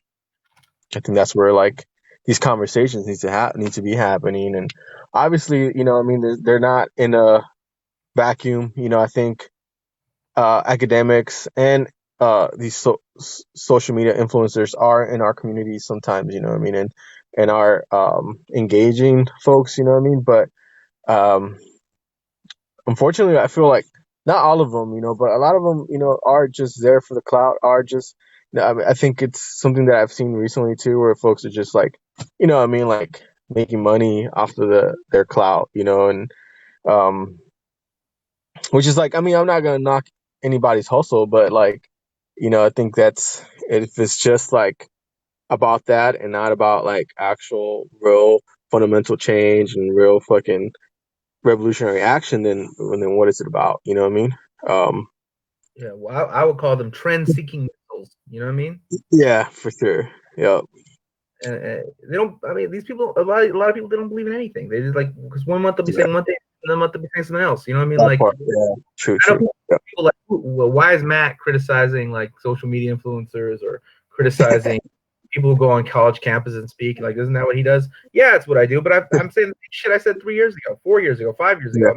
[SPEAKER 2] I think that's where like these conversations need to be happening, and obviously, I mean, they're not in a vacuum. I think academics and these social media influencers are in our communities sometimes, what I mean, and are engaging folks, what I mean, but um, unfortunately, I feel like not all of them, but a lot of them, are just there for the clout, are just, I mean, I think it's something that I've seen recently too, where folks are just like, what I mean, like making money off of their clout, and um, which is like, I mean, I'm not gonna knock anybody's hustle, but like, I think that's if it's just like about that and not about like actual real fundamental change and real fucking revolutionary action, then what is it about? You know what I mean? Um,
[SPEAKER 1] Yeah, well, I would call them trend-seeking missiles. You know what I mean?
[SPEAKER 2] yeah, for sure. Yeah,
[SPEAKER 1] And they don't. I mean, these people. A lot of people. They don't believe in anything. They just like because one month they'll be
[SPEAKER 2] yeah,
[SPEAKER 1] saying one thing, another month they'll be saying something else. You know what I mean?
[SPEAKER 2] that
[SPEAKER 1] Like
[SPEAKER 2] part. Yeah, true,
[SPEAKER 1] I know
[SPEAKER 2] true. Yeah,
[SPEAKER 1] people like, well, why is Matt criticizing like social media influencers or criticizing people who go on college campuses and speak? Like, isn't that what he does? Yeah, it's what I do. But I'm saying the shit I said 3 years ago, 4 years ago, 5 years ago.
[SPEAKER 2] yeah,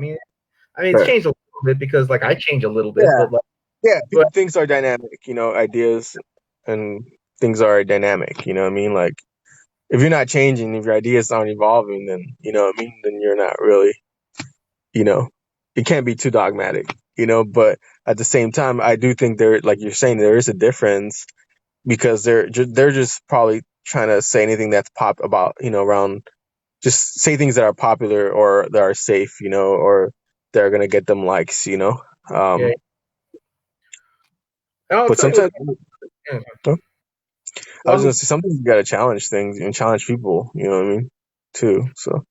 [SPEAKER 1] I mean, it's
[SPEAKER 2] right.
[SPEAKER 1] changed a little bit because like I change a little bit,
[SPEAKER 2] Yeah,
[SPEAKER 1] but like,
[SPEAKER 2] yeah.
[SPEAKER 1] but
[SPEAKER 2] Things are dynamic. Ideas and things are dynamic. You know what I mean? Like if you're not changing, if your ideas aren't evolving, then what I mean. Then you're not really. You know, it can't be too dogmatic. But at the same time, I do think there, like you're saying, there is a difference because they're just probably trying to say anything that's pop about around just say things that are popular or that are safe, or they're gonna get them likes.
[SPEAKER 1] yeah,
[SPEAKER 2] Um,
[SPEAKER 1] and I'll
[SPEAKER 2] but
[SPEAKER 1] tell you.
[SPEAKER 2] sometimes
[SPEAKER 1] Yeah,
[SPEAKER 2] I was
[SPEAKER 1] well,
[SPEAKER 2] gonna say sometimes you gotta challenge things and challenge people. You know what I mean? Too. So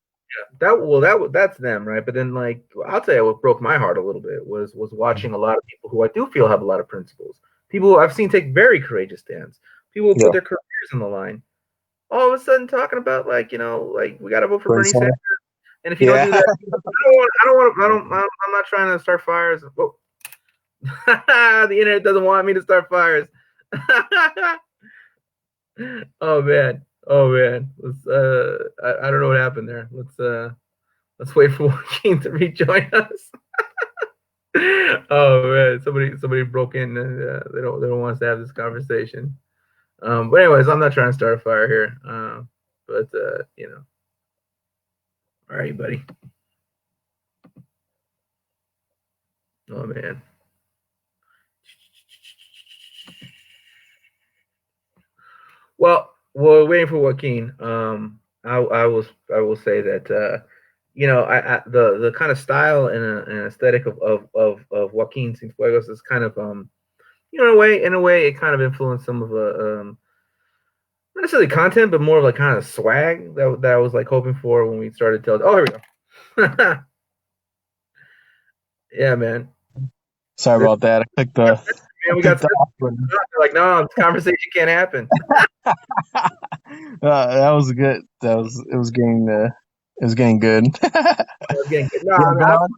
[SPEAKER 1] that's them, right? But then, like, I'll tell you what broke my heart a little bit was watching a lot of people who I do feel have a lot of principles. People who I've seen take very courageous stands. People who put
[SPEAKER 2] yeah,
[SPEAKER 1] their careers on the line. All of a sudden, talking about like, like we got to vote for
[SPEAKER 2] Bernie
[SPEAKER 1] Bernie Sanders,
[SPEAKER 2] Sanders.
[SPEAKER 1] and if you don't
[SPEAKER 2] Yeah,
[SPEAKER 1] do that, I don't want, I'm not trying to start fires. Whoa. The internet doesn't want me to start fires. Oh man, oh man. I don't know what happened there. Let's wait for Joaquin to rejoin us. Oh man, somebody broke in. And, they don't want us to have this conversation. But anyways, I'm not trying to start a fire here. But all right, buddy. Oh man. Well, we're waiting for Joaquin. I will say that I the kind of style and aesthetic of Joaquin Cinfuegos is kind of in a way it kind of influenced some of the not necessarily content, but more of like kind of swag that I was like hoping for when we started telling. Oh, here we go. Yeah, man.
[SPEAKER 2] sorry
[SPEAKER 1] This
[SPEAKER 2] about that. I
[SPEAKER 1] man, we got
[SPEAKER 2] clicked
[SPEAKER 1] some
[SPEAKER 2] off. Button.
[SPEAKER 1] like no, this conversation can't happen.
[SPEAKER 2] That was good. It was getting good.
[SPEAKER 1] Again, no,
[SPEAKER 2] Yeah,
[SPEAKER 1] I mean,
[SPEAKER 2] go on.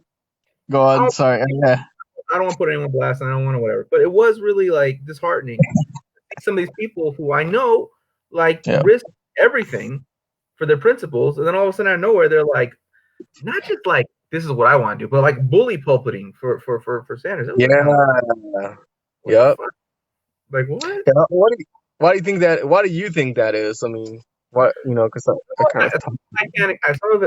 [SPEAKER 2] Go on.
[SPEAKER 1] I
[SPEAKER 2] Sorry. Yeah.
[SPEAKER 1] I don't want to put anyone on blast, and I don't want to whatever. But it was really like disheartening. Some of these people who I know like
[SPEAKER 2] Yeah.
[SPEAKER 1] risk everything for their principles, and then all of a sudden out of nowhere they're like, not just like this is what I want to do, but like bully pulpiting for Sanders. It was like, come on,
[SPEAKER 2] Yeah.
[SPEAKER 1] what the
[SPEAKER 2] Yep.
[SPEAKER 1] fuck? Like what?
[SPEAKER 2] Yeah, why do you think that? Why do you think that is? I mean, what because I kind of
[SPEAKER 1] I can't.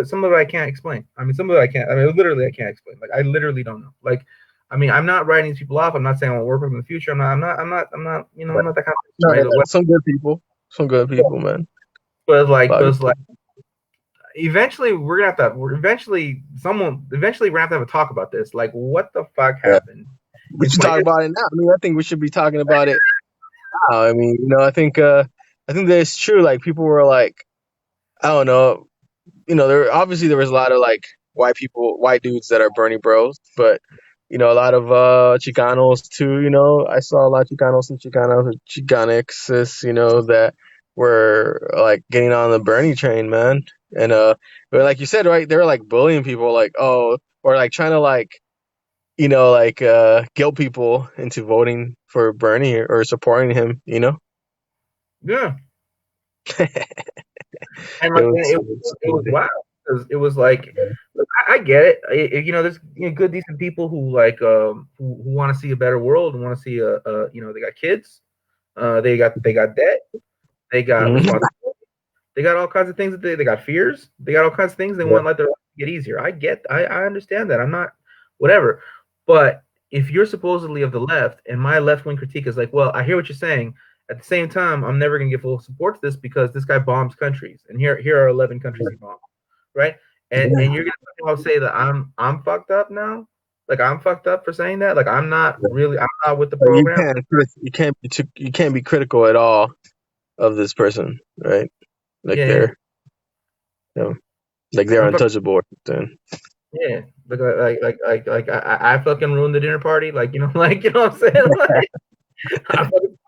[SPEAKER 1] Some of it I can't explain. I mean, some of it I can't. I mean, literally, I can't explain. Like, I literally don't know. Like, I mean, I'm not writing these people off. I'm not saying I won't work with them in the future. I'm not that kind of
[SPEAKER 2] no,
[SPEAKER 1] person, right?
[SPEAKER 2] some good people, man.
[SPEAKER 1] But
[SPEAKER 2] Like,
[SPEAKER 1] it's like, eventually we're gonna have to have a talk about this. Like, what the fuck
[SPEAKER 2] yeah,
[SPEAKER 1] happened
[SPEAKER 2] we
[SPEAKER 1] in
[SPEAKER 2] should talk
[SPEAKER 1] 20?
[SPEAKER 2] about it now. I mean, I think we should be talking about it now. I mean, I think that it's true. Like, people were like, I don't know, there was a lot of like white dudes that are Bernie bros, but a lot of Chicanos too. I saw a lot of Chicanos and Chicanos and Chicanexes, that were like getting on the Bernie train, man. And but like you said, right, they were like bullying people, like or like trying to like guilt people into voting for Bernie or supporting him.
[SPEAKER 1] Yeah, and
[SPEAKER 2] It
[SPEAKER 1] like
[SPEAKER 2] was,
[SPEAKER 1] it was wild because it was like, look, I get it. There's good decent people who like who want to see a better world and want to see they got kids, they got debt, they got
[SPEAKER 2] Mhm.
[SPEAKER 1] responsibility, they got all kinds of things that they got fears, they got all kinds of things they want to let their life get easier. I understand that. I'm not whatever, but if you're supposedly of the left and my left wing critique is like, well, I hear what you're saying. At the same time, I'm never gonna give full support to this because this guy bombs countries, and here are 11 countries he bombed, right? And you're gonna say that I'm fucked up now, like I'm fucked up for saying that, like I'm not with the
[SPEAKER 2] Like,
[SPEAKER 1] program.
[SPEAKER 2] you can't be critical at all of this person, right? Like
[SPEAKER 1] Yeah,
[SPEAKER 2] you know, like they're
[SPEAKER 1] I'm fucked.
[SPEAKER 2] untouchable or something.
[SPEAKER 1] Yeah, I fucking ruined the dinner party, like like what I'm saying, like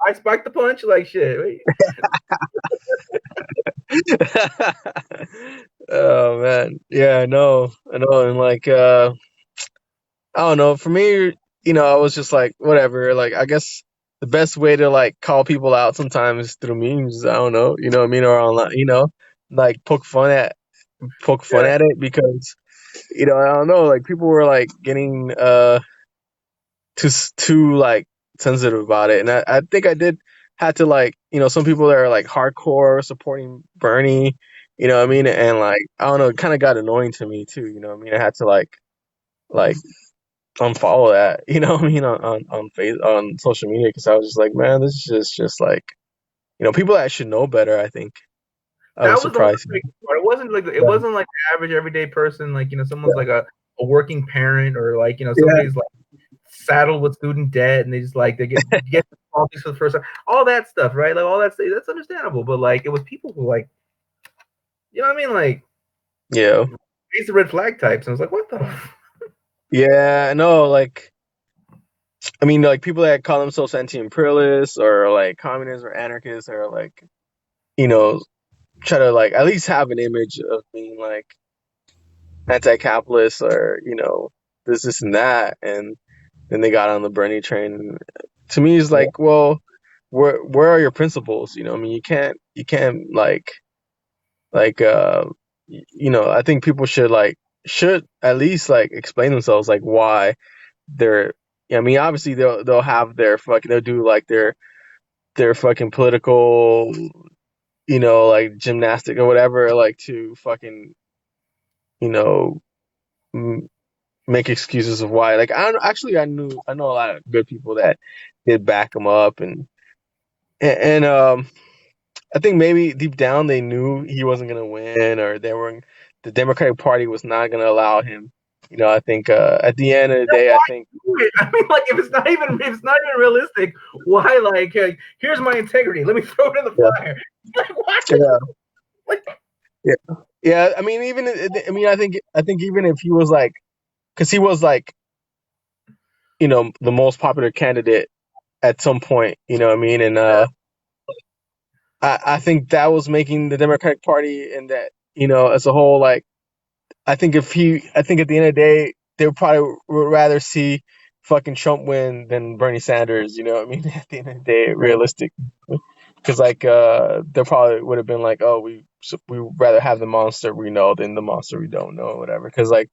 [SPEAKER 1] I spiked the punch, like shit. Wait.
[SPEAKER 2] Oh man, yeah, I know, and like I don't know. For me, I was just like whatever. Like I guess the best way to like call people out sometimes is through memes. I don't know, you know what I mean, or online, like poke fun
[SPEAKER 1] Yeah,
[SPEAKER 2] at it because I don't know, like people were like getting too like sensitive about it, and I think I did had to like some people that are like hardcore supporting Bernie, you know what I mean, and like I don't know, it kind of got annoying to me too, you know what I mean. I had to like unfollow that, you know what I mean, on social media because I was just like, man, this is just like people that should know better. I think I was
[SPEAKER 1] that was the one
[SPEAKER 2] surprised.
[SPEAKER 1] big part. It wasn't like the average everyday person, like someone's like a working parent, or like
[SPEAKER 2] Yeah,
[SPEAKER 1] somebody's like saddled with student debt and they just like they get all these for the first time, all that stuff, right? Like all that's understandable, but like it was people who like what I mean, like
[SPEAKER 2] yeah,
[SPEAKER 1] these red flag types, and I was like, what the
[SPEAKER 2] yeah. No, like I mean, like people that call themselves anti-imperialists or like communists or anarchists or like you know try to like at least have an image of being like anti-capitalist or this and that, and then they got on the Bernie train. To me, it's like, well, where are your principles? I mean, you can't like I think people should at least like explain themselves like why they're. I mean, obviously they'll have they'll do like their fucking political like gymnastic or whatever like to fucking you know m- make excuses of why. Like I don't actually I know a lot of good people that did back him up and I think maybe deep down they knew he wasn't gonna win or the Democratic Party was not gonna allow him. I think at the end of the day, I think
[SPEAKER 1] I mean, like if it's not even realistic, why like hey, here's my integrity, let me throw it in the
[SPEAKER 2] yeah,
[SPEAKER 1] fire. Like what?
[SPEAKER 2] yeah,
[SPEAKER 1] Like,
[SPEAKER 2] yeah, yeah. I mean, I think even if he was like, because he was like the most popular candidate at some point, you know what I mean, and I think that was making the Democratic Party and that as a whole like I think at the end of the day they would probably would rather see fucking Trump win than Bernie Sanders. You know what I mean? At the end of the day, realistic. Because like there probably would have been like, oh, we rather have the monster we know than the monster we don't know, or whatever. Because like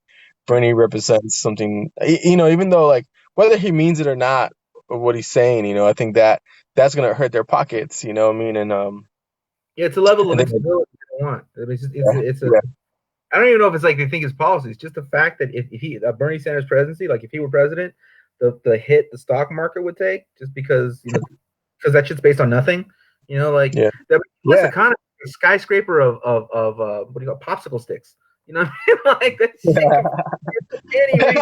[SPEAKER 2] Bernie represents something, you know, even though like whether he means it or not, or what he's saying, you know, I think that's gonna hurt their pockets. You know what I mean?
[SPEAKER 1] Yeah, it's a level
[SPEAKER 2] And
[SPEAKER 1] of
[SPEAKER 2] then
[SPEAKER 1] instability you don't want. I mean,
[SPEAKER 2] yeah,
[SPEAKER 1] it's a.
[SPEAKER 2] yeah,
[SPEAKER 1] I don't even know if it's like they think his policies. Just the fact that if he Bernie Sanders presidency, like if he were president, the hit the stock market would take just because because that shit's based on nothing. Like
[SPEAKER 2] yeah,
[SPEAKER 1] the U.S.
[SPEAKER 2] yeah.
[SPEAKER 1] economy is a skyscraper of what do you call popsicle sticks? You know what I mean? Like that shit can't even.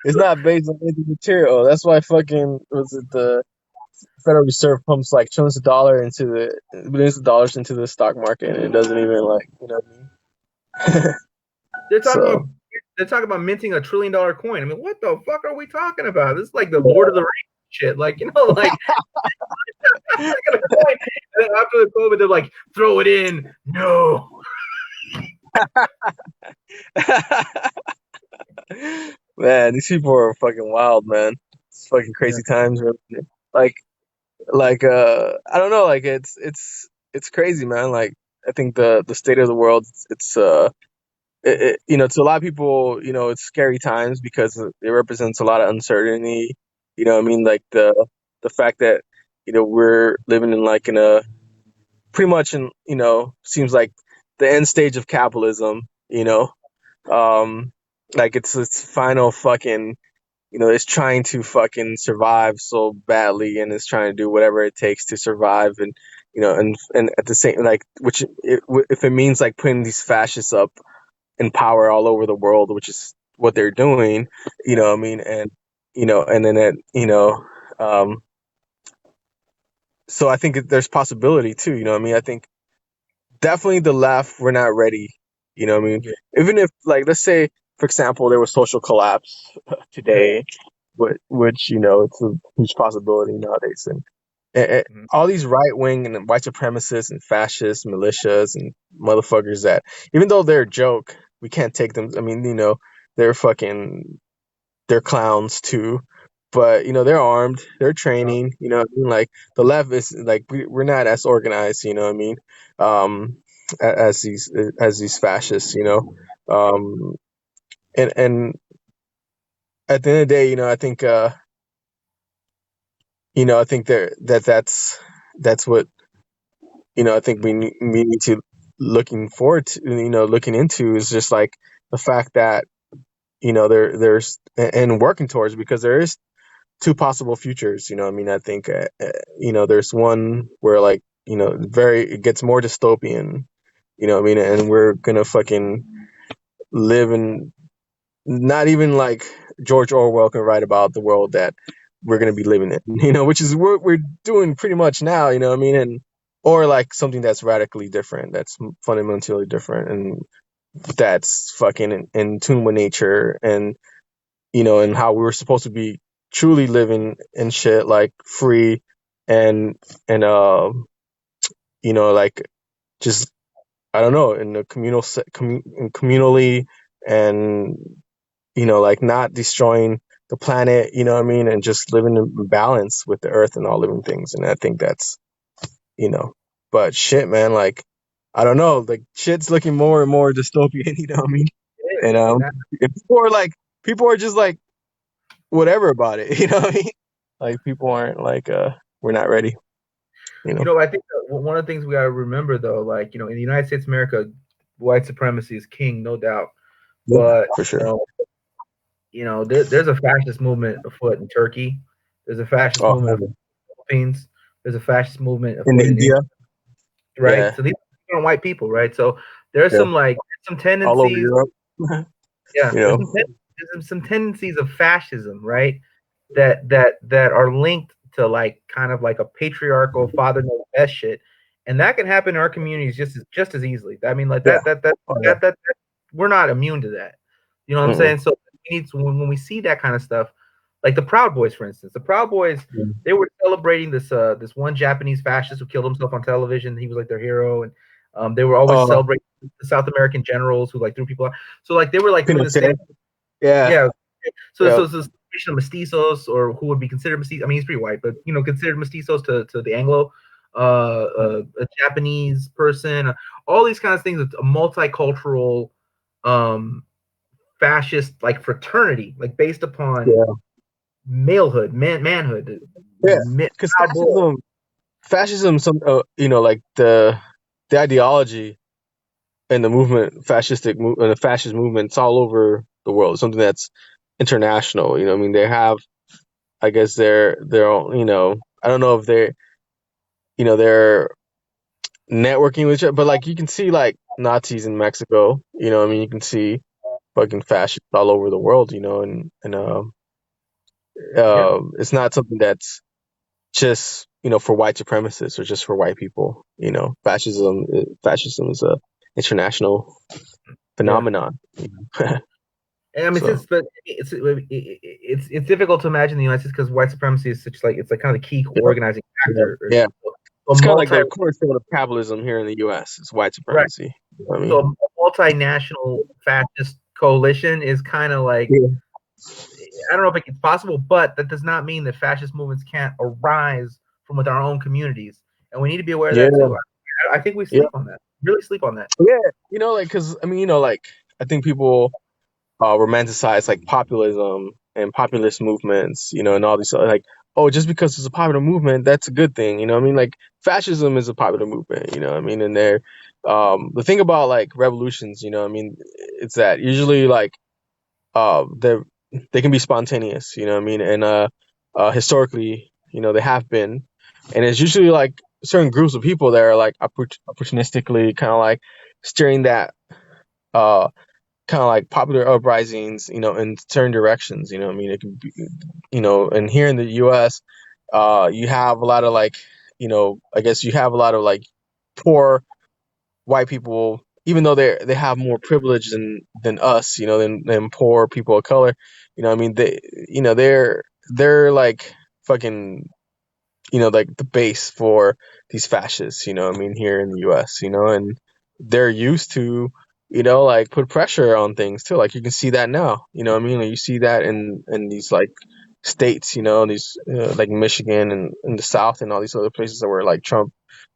[SPEAKER 2] It's not based on anything material. That's why fucking was it the Federal Reserve pumps like billions of dollars into the stock market, and it doesn't even like what I mean.
[SPEAKER 1] They're talking
[SPEAKER 2] So
[SPEAKER 1] about they're talking about minting $1 trillion coin. I mean, what the fuck are we talking about? This is like the Lord of
[SPEAKER 2] yeah.
[SPEAKER 1] the Rings shit. Like like and then after the COVID, they're like, throw it in. No.
[SPEAKER 2] Man, these people are fucking wild, man. It's fucking
[SPEAKER 1] Yeah.
[SPEAKER 2] crazy times. Really. Like I don't know, like it's crazy, man. Like I think the state of the world, to a lot of people, it's scary times because it represents a lot of uncertainty. You know what I mean? Like the fact that, we're living in like in a pretty much seems like the end stage of capitalism, um, like it's final fucking, it's trying to fucking survive so badly and it's trying to do whatever it takes to survive and, and at the same, like, if it means like putting these fascists up in power all over the world, which is what they're doing, what I mean? And, and then um, so I think there's possibility too, what I mean? I think definitely the left, we're not ready, what I mean?
[SPEAKER 1] Yeah.
[SPEAKER 2] Even if, like, let's say, for example, there was social collapse today, which, it's a huge possibility nowadays. And
[SPEAKER 1] Mhm.
[SPEAKER 2] all these right wing and white supremacists and fascists, militias and motherfuckers that, even though they're a joke, we can't take them. I mean, they're they're clowns too. But they're armed, they're training. I mean? Like the left is like we're not as organized. You know what I mean? Um, as these fascists. And at the end of the day, I think I think that's what I think we need to looking forward to, looking into is just like the fact that there's and working towards, because there is two possible futures. I mean, I think there's one where like it gets more dystopian. I mean, and we're gonna fucking live in, not even like George Orwell can write about the world that we're going to be living in, which is what we're doing pretty much now, what I mean? And, or like something that's radically different, that's fundamentally different, and that's fucking in tune with nature and, and how we were supposed to be truly living and shit, like free and, like just, I don't know, in a communally and like not destroying the planet, what I mean, and just living in balance with the earth and all living things. And I think that's, but shit, man, like, I don't know, like shit's looking more and more dystopian, what I mean?
[SPEAKER 1] It
[SPEAKER 2] And,
[SPEAKER 1] is. And that,
[SPEAKER 2] people are just like, whatever about it, what I mean? Like people aren't like, we're not ready,
[SPEAKER 1] I think that one of the things we got to remember, though, like, in the United States of America, white supremacy is king, no doubt.
[SPEAKER 2] Yeah,
[SPEAKER 1] But,
[SPEAKER 2] for sure.
[SPEAKER 1] there's a fascist movement afoot in Turkey. There's a fascist
[SPEAKER 2] Oh,
[SPEAKER 1] movement afoot in the Philippines. There's a fascist movement
[SPEAKER 2] in
[SPEAKER 1] afoot in India,
[SPEAKER 2] India.
[SPEAKER 1] right?
[SPEAKER 2] Yeah.
[SPEAKER 1] So these are white people, right? So there's
[SPEAKER 2] Yeah.
[SPEAKER 1] some
[SPEAKER 2] All over
[SPEAKER 1] tendencies.
[SPEAKER 2] Europe.
[SPEAKER 1] Yeah,
[SPEAKER 2] you know,
[SPEAKER 1] there's some tendencies of fascism, right? That are linked to like kind of like a patriarchal father knows best shit, and that can happen in our communities just as easily. I mean, like
[SPEAKER 2] yeah. Oh, yeah.
[SPEAKER 1] that we're not immune to that. You know what I'm
[SPEAKER 2] Mm-mm.
[SPEAKER 1] saying? So we need to, when we see that kind of stuff, like the Proud Boys, for instance, the Proud Boys,
[SPEAKER 2] Yeah.
[SPEAKER 1] they were celebrating this one Japanese fascist who killed himself on television. He was like their hero, and they were always
[SPEAKER 2] Oh,
[SPEAKER 1] celebrating the South American generals who like threw people out. So like they were like doing the same.
[SPEAKER 2] Pinochet. Yeah.
[SPEAKER 1] Yeah. So
[SPEAKER 2] Yeah.
[SPEAKER 1] of mestizos, or who would be considered mestizos. I mean, he's pretty white, but considered mestizos to the Anglo, a Japanese person, all these kinds of things. It's a multicultural, fascist like fraternity, like based upon
[SPEAKER 2] Yeah.
[SPEAKER 1] malehood, manhood.
[SPEAKER 2] Yeah. Because fascism, like the ideology and the movement, the fascist movement, it's all over the world. It's something that's international. I mean, they have, I guess, their own. I don't know if they're networking with each other, but like you can see like Nazis in Mexico. I mean, you can see fucking fascists all over the world. And it's not something that's just for white supremacists or just for white people. Fascism is a international phenomenon.
[SPEAKER 1] And I mean,
[SPEAKER 2] So
[SPEAKER 1] it's difficult to imagine the United States because white supremacy is such like it's like kind of the key organizing factor.
[SPEAKER 2] Yeah.
[SPEAKER 1] So
[SPEAKER 2] It's kind of like the cornerstone of capitalism here in the U.S. It's white supremacy.
[SPEAKER 1] Right.
[SPEAKER 2] You know what I mean?
[SPEAKER 1] So a multinational fascist coalition is kind of like, I don't know if it's possible, but that does not mean that fascist movements can't arise from within our own communities, and we need to be aware of that too. I think we sleep on that. Really sleep on that.
[SPEAKER 2] Yeah, like because I mean, like I think people romanticize like populism and populist movements, and all these like, oh, just because it's a popular movement, that's a good thing. I mean, like fascism is a popular movement. I mean, and they're the thing about like revolutions, I mean, it's that usually like they can be spontaneous. I mean, and historically, they have been, and it's usually like certain groups of people that are like opportunistically kind of like steering that kind of like popular uprisings, in certain directions. I mean, it can be, and here in the U.S., you have a lot of like, I guess you have a lot of like poor white people, even though they have more privilege than us, than poor people of color. I mean, they're like fucking, like the base for these fascists. I mean, here in the U.S., and they're used to, like put pressure on things too. Like you can see that now. I mean, like, you see that in these like states. These like Michigan and in the South and all these other places that were like Trump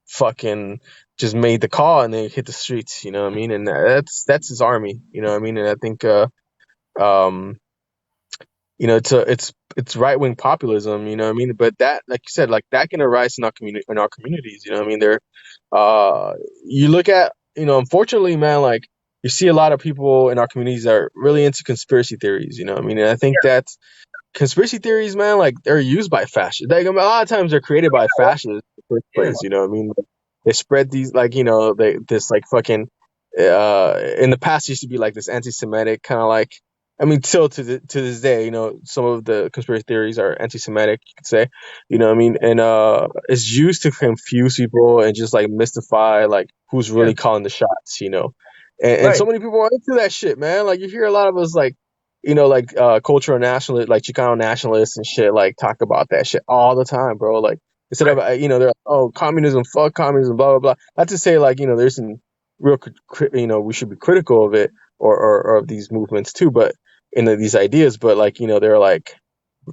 [SPEAKER 2] fucking just made the call and they hit the streets. What I mean, and that's his army. What I mean, and I think um it's right wing populism, what I mean, but that, like you said, like that can arise in our communities, what I mean. You look at, unfortunately, man, like you see a lot of people in our communities that are really into conspiracy theories, what I mean, and I think that's conspiracy theories, man, like they're used by fascists. Like a lot of times they're created by fascists in the first place, what I mean. They spread these like, this like fucking in the past used to be like this anti-Semitic kind of like, I mean, still to this day, some of the conspiracy theories are anti-Semitic, you could say, what I mean, and it's used to confuse people and just like mystify like who's really calling the shots, and so many people are into that shit, man. Like you hear a lot of us like, like cultural nationalists, like Chicano nationalists and shit, like talk about that shit all the time, bro. Like instead of they're like, oh, communism, fuck communism, blah blah blah. Not to say like there's some real, we should be critical of it or of these movements too, but these ideas, but like they're like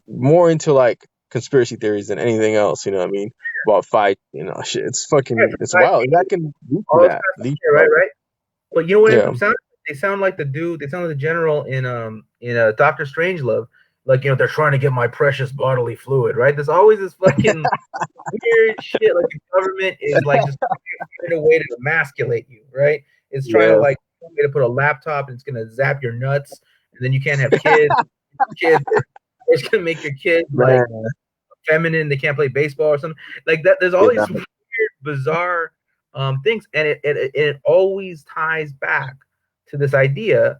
[SPEAKER 2] more into like conspiracy theories than anything else. What I mean, about fight, shit. It's fucking, it's wild. That can lead to that.
[SPEAKER 1] Right. But you know what? It sounds, they sound like the dude. They sound like the general in Doctor Strangelove. Like they're trying to get my precious bodily fluid. Right? There's always this fucking weird shit. Like the government is like just finding a way to emasculate you. Right? It's trying to like way to put a laptop and it's gonna zap your nuts, and then you can't have kids. It's gonna make your kids like feminine. They can't play baseball or something like that. There's all these weird, bizarre things, and it always ties back to this idea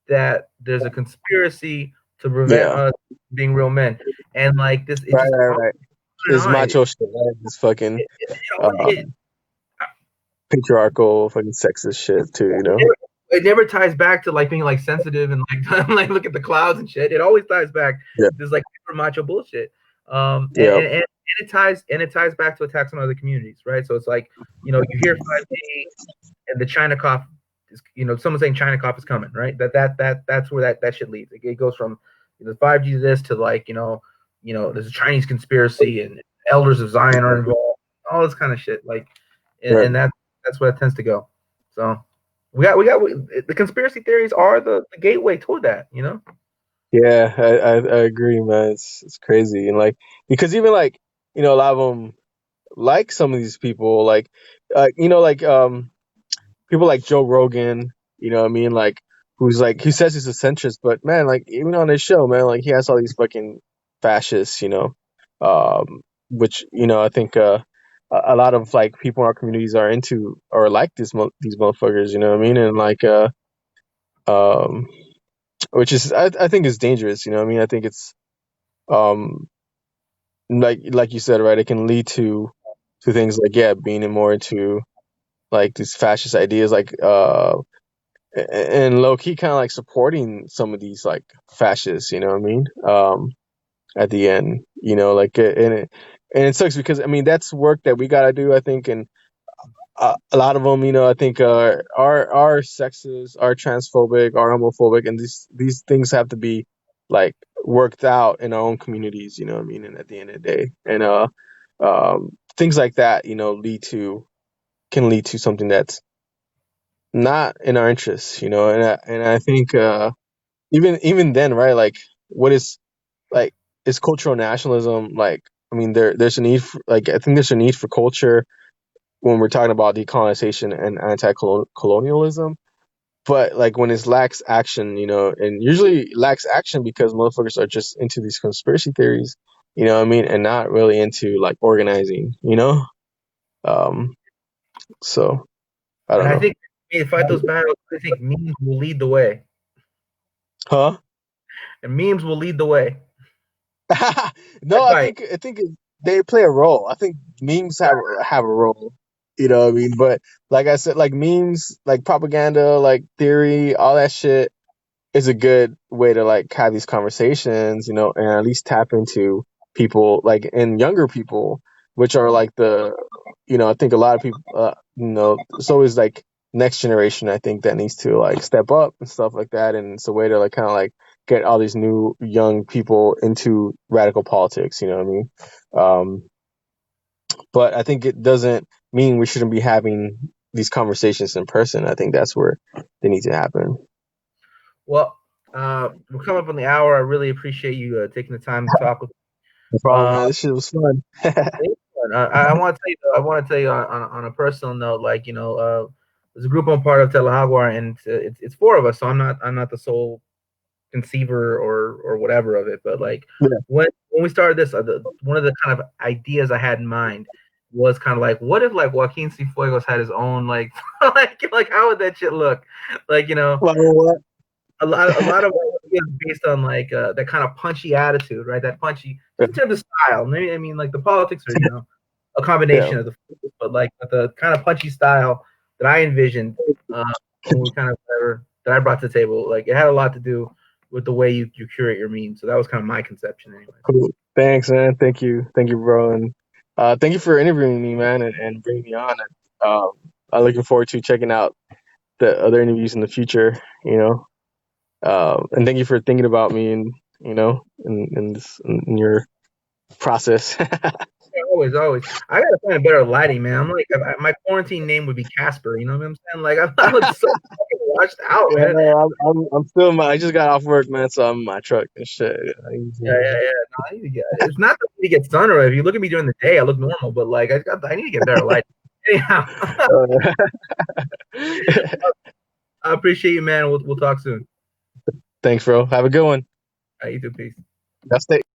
[SPEAKER 1] that there's a conspiracy to prevent us being real men, and like this, it
[SPEAKER 2] right. This macho shit, right? This fucking patriarchal, fucking sexist shit too,
[SPEAKER 1] It never ties back to like being like sensitive and like like look at the clouds and shit. It always ties back to this like super macho bullshit. And it ties back to attacks on other communities, right? So it's like, you hear 5G and the China cough is, someone saying China cough is coming, right? That's where that shit leads. It goes from the 5G this to like there's a Chinese conspiracy and elders of Zion are involved, all this kind of shit. Like,
[SPEAKER 2] Right.
[SPEAKER 1] and that's where it tends to go. So we got the conspiracy theories are the gateway toward that.
[SPEAKER 2] Yeah, I agree, man. It's crazy, and like because even like a lot of them like some of these people like people like Joe Rogan, you know what I mean? Like, who's like, he says he's a centrist, but man, like, even on his show, man, like, he has all these fucking fascists, which, I think, a lot of like people in our communities are into or like these motherfuckers, you know what I mean? And like, um, which is, I think is dangerous, you know what I mean? I think it's, um, like you said, right? It can lead to things like, yeah, being more into like these fascist ideas, like, and low key kind of like supporting some of these like fascists, you know what I mean? At the end, like and it sucks because I mean that's work that we gotta do, I think, and a lot of them, I think are sexist, are transphobic, are homophobic, and these things have to be like worked out in our own communities, you know what I mean? And at the end of the day, and things like that, can lead to something that's not in our interests, and I think even then, right? Like, what is like is cultural nationalism like? I mean, there's a need for, like, I think there's a need for culture when we're talking about decolonization and anti-colonialism. But like when it lacks action, and usually lacks action because motherfuckers are just into these conspiracy theories, you know what I mean, and not really into like organizing, Um, so I
[SPEAKER 1] And
[SPEAKER 2] don't
[SPEAKER 1] I
[SPEAKER 2] know,
[SPEAKER 1] think to fight those battles, I think memes will lead the way,
[SPEAKER 2] huh?
[SPEAKER 1] and memes will lead the way.
[SPEAKER 2] No,
[SPEAKER 1] I fight.
[SPEAKER 2] I think they play a role. I think memes have a role. You know what I mean? But like I said, like memes, like propaganda, like theory, all that shit is a good way to like have these conversations, and at least tap into people like and younger people, which are like I think a lot of people, it's always like next generation. I think that needs to like step up and stuff like that, and it's a way to like kind of like get all these new young people into radical politics. You know what I mean? But I think it doesn't mean we shouldn't be having these conversations in person. I think that's where they need to happen.
[SPEAKER 1] Well, we're coming up on the hour. I really appreciate you taking the time to talk with
[SPEAKER 2] No
[SPEAKER 1] me.
[SPEAKER 2] problem, man. This shit was fun.
[SPEAKER 1] I want to tell you, I want to tell you on a personal note, like there's a group I'm part of, Telehagwar, and it's four of us. So I'm not the sole conceiver or whatever of it, but like
[SPEAKER 2] Yeah.
[SPEAKER 1] when we started this, one of the kind of ideas I had in mind was kind of like, what if like Joaquin Cinfuegos had his own like like how would that shit look? Like
[SPEAKER 2] Well, what?
[SPEAKER 1] a lot of it is based on like that kind of punchy attitude, right? That punchy, just in terms of style. Maybe I mean like the politics are a
[SPEAKER 2] Yeah.
[SPEAKER 1] combination of the, but like the kind of punchy style that I envisioned when we kind of that I brought to the table, like it had a lot to do with the way you curate your memes. So that was kind of my conception, anyway.
[SPEAKER 2] Cool. Thanks, man. Thank you, bro, and thank you for interviewing me, man, and bringing me on. And, I'm looking forward to checking out the other interviews in the future. And thank you for thinking about me and in your process.
[SPEAKER 1] Yeah, always, always. I gotta find a better lighting, man. I'm like, my quarantine name would be Casper. You know what I'm saying? Like, I look so fucking washed out,
[SPEAKER 2] Yeah,
[SPEAKER 1] man.
[SPEAKER 2] I'm still I just got off work, man, so I'm in my truck and shit.
[SPEAKER 1] Yeah, yeah, yeah. No, I need to get. It's not that I need to get sun or if you look at me during the day, I look normal. But like, I need to get better light. Anyhow, I appreciate you, man. We'll talk soon.
[SPEAKER 2] Thanks, bro. Have a good one.
[SPEAKER 1] You too. Peace.
[SPEAKER 2] That's